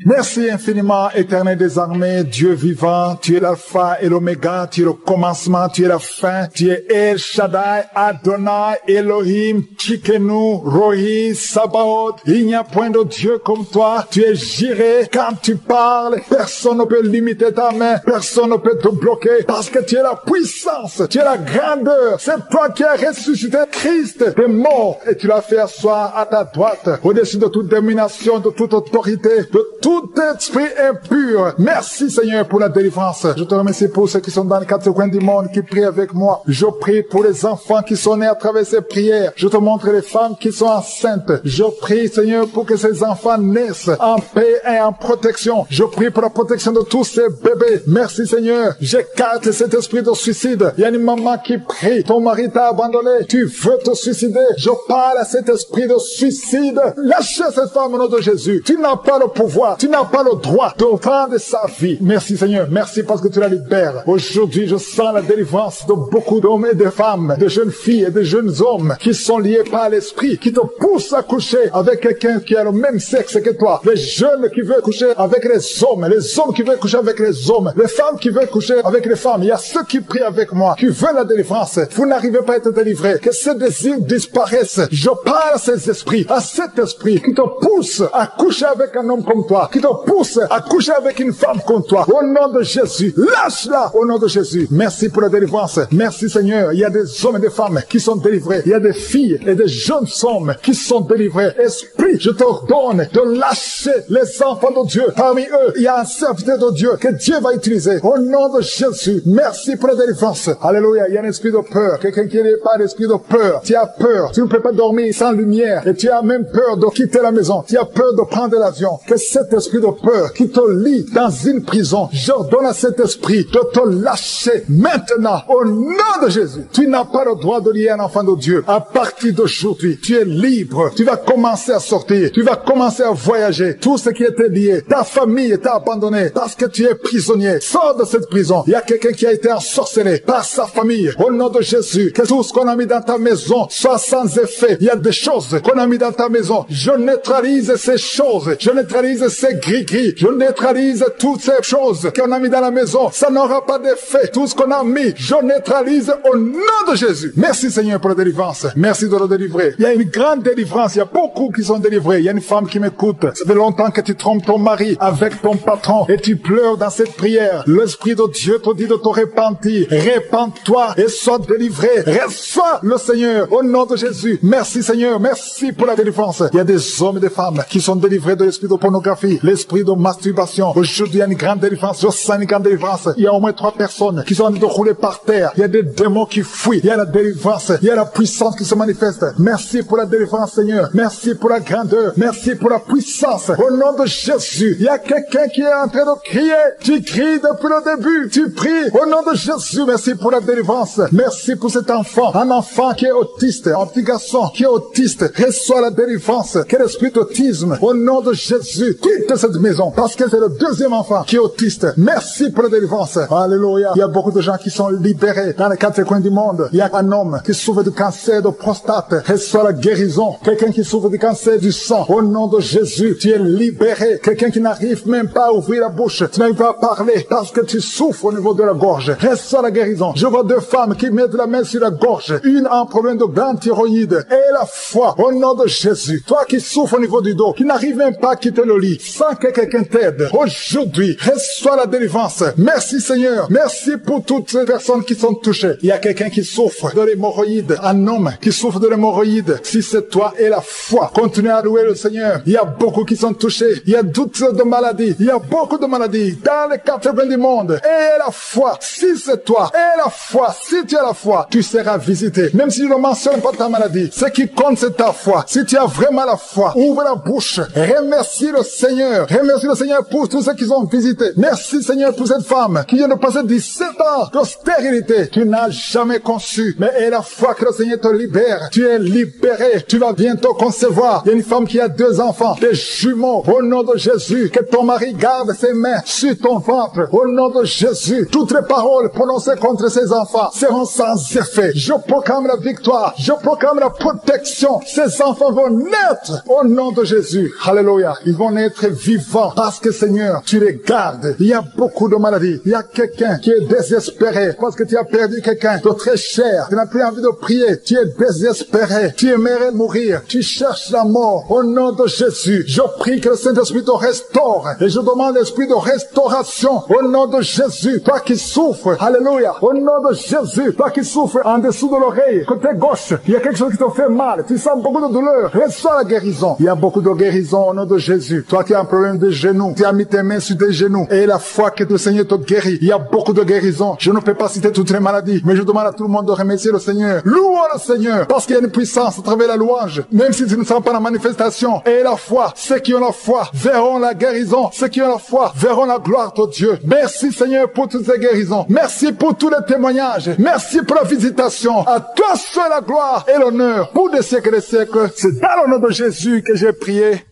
Merci infiniment, Éternel des armées, Dieu vivant, tu es l'alpha et l'oméga, tu es le commencement, tu es la fin, tu es El Shaddai, Adonai, Elohim, Tchikenu, Rohi, Sabaoth. Il n'y a point de Dieu comme toi, tu es Jireh. Quand tu parles, personne ne peut limiter ta main, personne ne peut te bloquer, parce que tu es la puissance, tu es la grandeur. C'est toi qui as ressuscité Christ des morts et tu l'as fait asseoir à ta droite, au-dessus de toute domination, de toute autorité, de tout esprit impur. Merci Seigneur pour la délivrance. Je te remercie pour ceux qui sont dans les 4 coins du monde qui prient avec moi. Je prie pour les enfants qui sont nés à travers ces prières. Je te montre les femmes qui sont enceintes. Je prie Seigneur pour que ces enfants naissent en paix et en protection. Je prie pour la protection de tous ces bébés. Merci Seigneur. J'écarte cet esprit de suicide. Il y a une maman qui prie. Ton mari t'a abandonné. Tu veux te suicider. Je parle à cet esprit de suicide. Lâchez cette femme au nom de Jésus. Tu n'as pas le pouvoir. toi. Tu n'as pas le droit de prendre sa vie. Merci Seigneur, merci parce que tu la libères. Aujourd'hui, je sens la délivrance de beaucoup d'hommes et de femmes, de jeunes filles et de jeunes hommes qui sont liés par l'esprit, qui te poussent à coucher avec quelqu'un qui a le même sexe que toi. Les jeunes qui veulent coucher avec les hommes qui veulent coucher avec les hommes, les femmes qui veulent coucher avec les femmes. Il y a ceux qui prient avec moi, qui veulent la délivrance. Vous n'arrivez pas à être délivré. Que ces désirs disparaissent. Je parle à ces esprits, à cet esprit qui te pousse à coucher avec un homme comme toi, qui te pousse à coucher avec une femme comme toi. Au nom de Jésus, lâche-la au nom de Jésus. Merci pour la délivrance. Merci Seigneur. Il y a des hommes et des femmes qui sont délivrés. Il y a des filles et des jeunes hommes qui sont délivrés. Esprit, je t'ordonne de lâcher les enfants de Dieu. Parmi eux, il y a un serviteur de Dieu que Dieu va utiliser. Au nom de Jésus, merci pour la délivrance. Alléluia. Il y a un esprit de peur. Quelqu'un qui n'est pas d'esprit de peur. Tu as peur. Tu ne peux pas dormir sans lumière. Et tu as même peur de quitter la maison. Tu as peur de prendre l'avion. Que cet esprit de peur qui te lie dans une prison, j'ordonne à cet esprit de te lâcher maintenant. Au nom de Jésus. Tu n'as pas le droit de lier un enfant de Dieu. À partir d'aujourd'hui, tu es libre. Tu vas commencer à sortir. Tu vas commencer à voyager. Tout ce qui était lié, ta famille t'a abandonné parce que tu es prisonnier. Sors de cette prison. Il y a quelqu'un qui a été ensorcelé par sa famille. Au nom de Jésus, que tout ce qu'on a mis dans ta maison soit sans effet. Il y a des choses qu'on a mis dans ta maison. Je neutralise ces choses. Je neutralise ces gris-gris. Je neutralise toutes ces choses qu'on a mis dans la maison. Ça n'aura pas d'effet. Tout ce qu'on a mis, je neutralise au nom de Jésus. Merci Seigneur pour la délivrance. Merci de le délivrer. Il y a une grande délivrance. Il y a beaucoup qui sont délivrés. Il y a une femme qui m'écoute. Ça fait longtemps que tu trompes ton mari avec ton patron et tu pleures dans cette prière. L'Esprit de Dieu te dit de te repentir. Répands-toi et sois délivré. Reçois le Seigneur au nom de Jésus. Merci Seigneur. Merci pour la délivrance. Il y a des hommes et des femmes qui sont délivrés de l'esprit de pornographie, l'esprit de masturbation. Aujourd'hui, il y a une grande délivrance. Je sens une grande délivrance. Il y a au moins 3 personnes qui sont en train de rouler par terre. Il y a des démons qui fuient. Il y a la délivrance. Il y a la puissance qui se manifeste. Merci pour la délivrance Seigneur. Merci pour la grandeur. Merci pour la puissance. Au nom de Jésus, il y a quelqu'un qui est en train de crier. Tu cries depuis le début. Tu pries. Au nom de Jésus, merci pour la délivrance. Merci pour cet enfant. Un enfant qui est autiste. Un petit garçon qui est autiste. Reçoit la délivrance. Quel esprit d'autisme. Au nom de Jésus, quitte cette maison. Parce que c'est le deuxième enfant qui est autiste. Merci pour la délivrance. Alléluia. Il y a beaucoup de gens qui sont libérés dans les 4 coins du monde. Il y a un homme qui souffre de cancer de prostate. Reçoit la guérison. Quelqu'un qui souffre de cancer du sang. Au nom de Jésus, tu es libéré. Quelqu'un qui n'arrive même pas à ouvrir la bouche. Tu n'arrives pas à parler parce que tu souffres au niveau de la gorge. Reçois la guérison. Je vois 2 femmes qui mettent la main sur la gorge. Une a un problème de glande thyroïde et la foi. Au nom de Jésus. Toi qui souffres au niveau du dos, qui n'arrive même pas à quitter le lit, sans que quelqu'un t'aide. Aujourd'hui, reçois la délivrance. Merci Seigneur. Merci pour toutes ces personnes qui sont touchées. Il y a quelqu'un qui souffre de l'hémorroïde. Un homme qui souffre de l'hémorroïde. Si c'est toi et la foi, continue à louer le Seigneur. Il y a beaucoup qui sont touchés. Il y a toutes sortes de maladies. Il y a beaucoup de maladies dans les 4 coins du monde. Et la foi, si c'est toi, et la foi, si tu as la foi, tu seras visité. Même si je ne mentionne pas ta maladie, ce qui compte c'est ta foi. Si tu as vraiment la foi, ouvre la bouche. Remercie le Seigneur. Remercie le Seigneur pour tous ceux qui ont visité. Merci Seigneur pour cette femme qui vient de passer 17 ans de stérilité. Tu n'as jamais conçu. Mais et la foi que le Seigneur te libère. Tu es libéré. Tu vas bientôt concevoir. Il y a une femme qui a 2 enfants, des jumeaux. Au nom de Jésus, que ton mari garde ses mains sur ton ventre. Au nom de Jésus, toutes les paroles prononcées contre ces enfants seront sans effet. Je proclame la victoire. Je proclame la protection. Ces enfants vont naître au nom de Jésus. Alléluia. Ils vont naître vivants parce que Seigneur, tu les gardes. Il y a beaucoup de maladies. Il y a quelqu'un qui est désespéré parce que tu as perdu quelqu'un de très cher. Tu n'as plus envie de prier. Tu es désespéré. Tu aimerais mourir. Tu cherches la mort. Au nom de Jésus, je prie que le Saint-Esprit te restaure. Et je demande l'esprit de restauration. Au nom de Jésus, toi qui souffres. Alléluia. Au nom de Jésus, toi qui souffres en dessous de l'oreille, côté gauche, il y a quelque chose qui te fait mal. Tu sens beaucoup de douleur. Reçois la guérison. Il y a beaucoup de guérison au nom de Jésus. Toi qui as un problème de genoux, tu as mis tes mains sur tes genoux. Et la foi que le Seigneur te guérit. Il y a beaucoup de guérison. Je ne peux pas citer toutes les maladies, mais je demande à tout le monde de remercier le Seigneur. Louons le Seigneur, parce qu'il y a une puissance à travers la louange. Même si tu ne sens pas la manifestation. Et la foi, ceux qui ont la foi verront la guérison. Ceux qui ont la foi verront la gloire de Dieu. Merci Seigneur pour toutes ces guérisons. Merci pour tous les témoignages. Merci pour la visitation. À toi seul la gloire et l'honneur pour des siècles et des siècles. C'est dans le nom de Jésus que j'ai prié.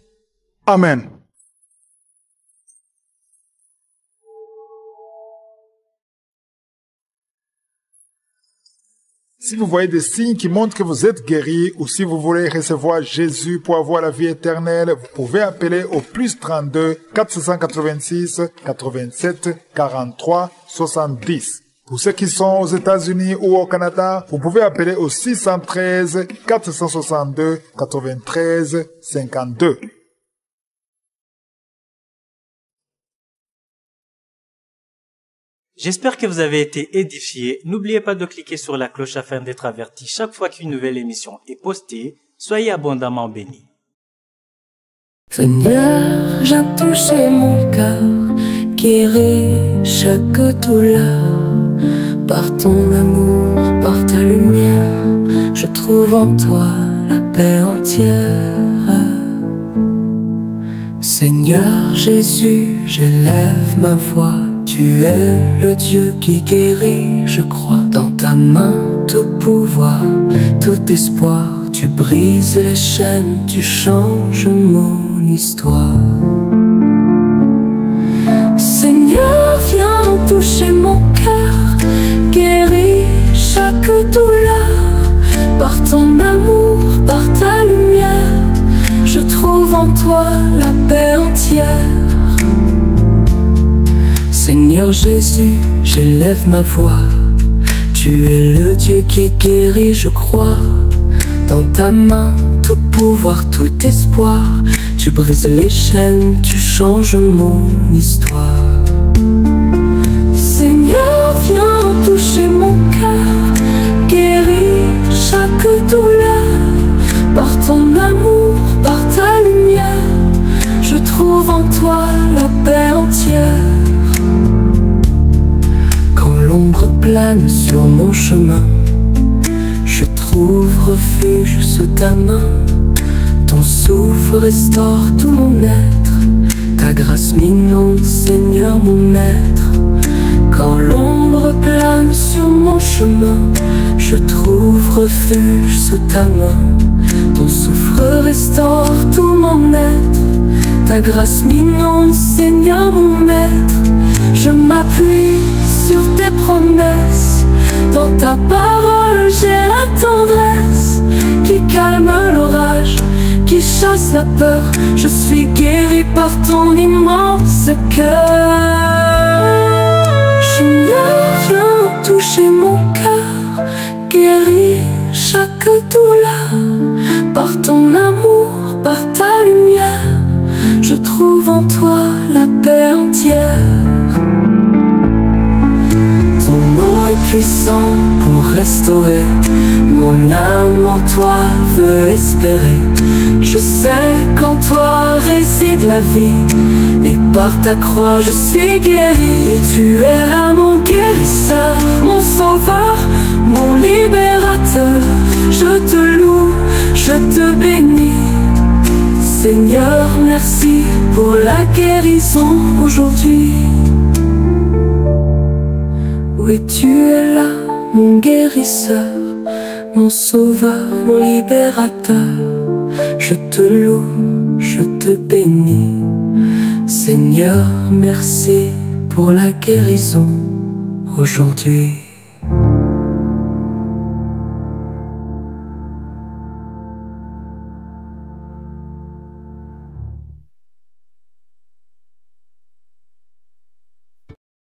Amen. Si vous voyez des signes qui montrent que vous êtes guéri ou si vous voulez recevoir Jésus pour avoir la vie éternelle, vous pouvez appeler au plus 32 486 87 43 70. Pour ceux qui sont aux États-Unis ou au Canada, vous pouvez appeler au 613 462 93 52. J'espère que vous avez été édifiés. N'oubliez pas de cliquer sur la cloche afin d'être averti chaque fois qu'une nouvelle émission est postée. Soyez abondamment bénis. Seigneur, j'ai touché mon cœur, guéri chaque douleur. Par ton amour, par ta lumière, je trouve en toi la paix entière. Seigneur Jésus, j'élève ma voix. Tu es le Dieu qui guérit, je crois. Dans ta main tout pouvoir, tout espoir. Tu brises les chaînes, tu changes mon histoire. Seigneur, viens toucher mon cœur, guéris chaque douleur. Par ton amour, par ta lumière, je trouve en toi la paix entière. Seigneur Jésus, j'élève ma voix. Tu es le Dieu qui guérit, je crois. Dans ta main, tout pouvoir, tout espoir. Tu brises les chaînes, tu changes mon histoire. Seigneur, viens toucher mon cœur, guéris chaque douleur. Par ton amour, par ta lumière, je trouve en toi la paix entière. L'ombre plane sur mon chemin, je trouve refuge sous ta main. Ton souffle restaure tout mon être, ta grâce m'inonde, Seigneur mon maître. Quand l'ombre plane sur mon chemin, je trouve refuge sous ta main. Ton souffle restaure tout mon être, ta grâce m'inonde, Seigneur mon maître. Je m'appuie sur tes promesses, dans ta parole j'ai la tendresse qui calme l'orage, qui chasse la peur. Je suis guéri par ton immense cœur. Seigneur, viens toucher mon cœur, guéris chaque douleur. Par ton amour, par ta lumière, je trouve en toi la paix entière. Puissant pour restaurer mon âme en toi veut espérer. Je sais qu'en toi réside la vie, et par ta croix je suis guéri. Et tu es là mon guérisseur, mon sauveur, mon libérateur. Je te loue, je te bénis. Seigneur, merci pour la guérison aujourd'hui. Oui, tu es là, mon guérisseur, mon sauveur, mon libérateur. Je te loue, je te bénis. Seigneur, merci pour la guérison aujourd'hui.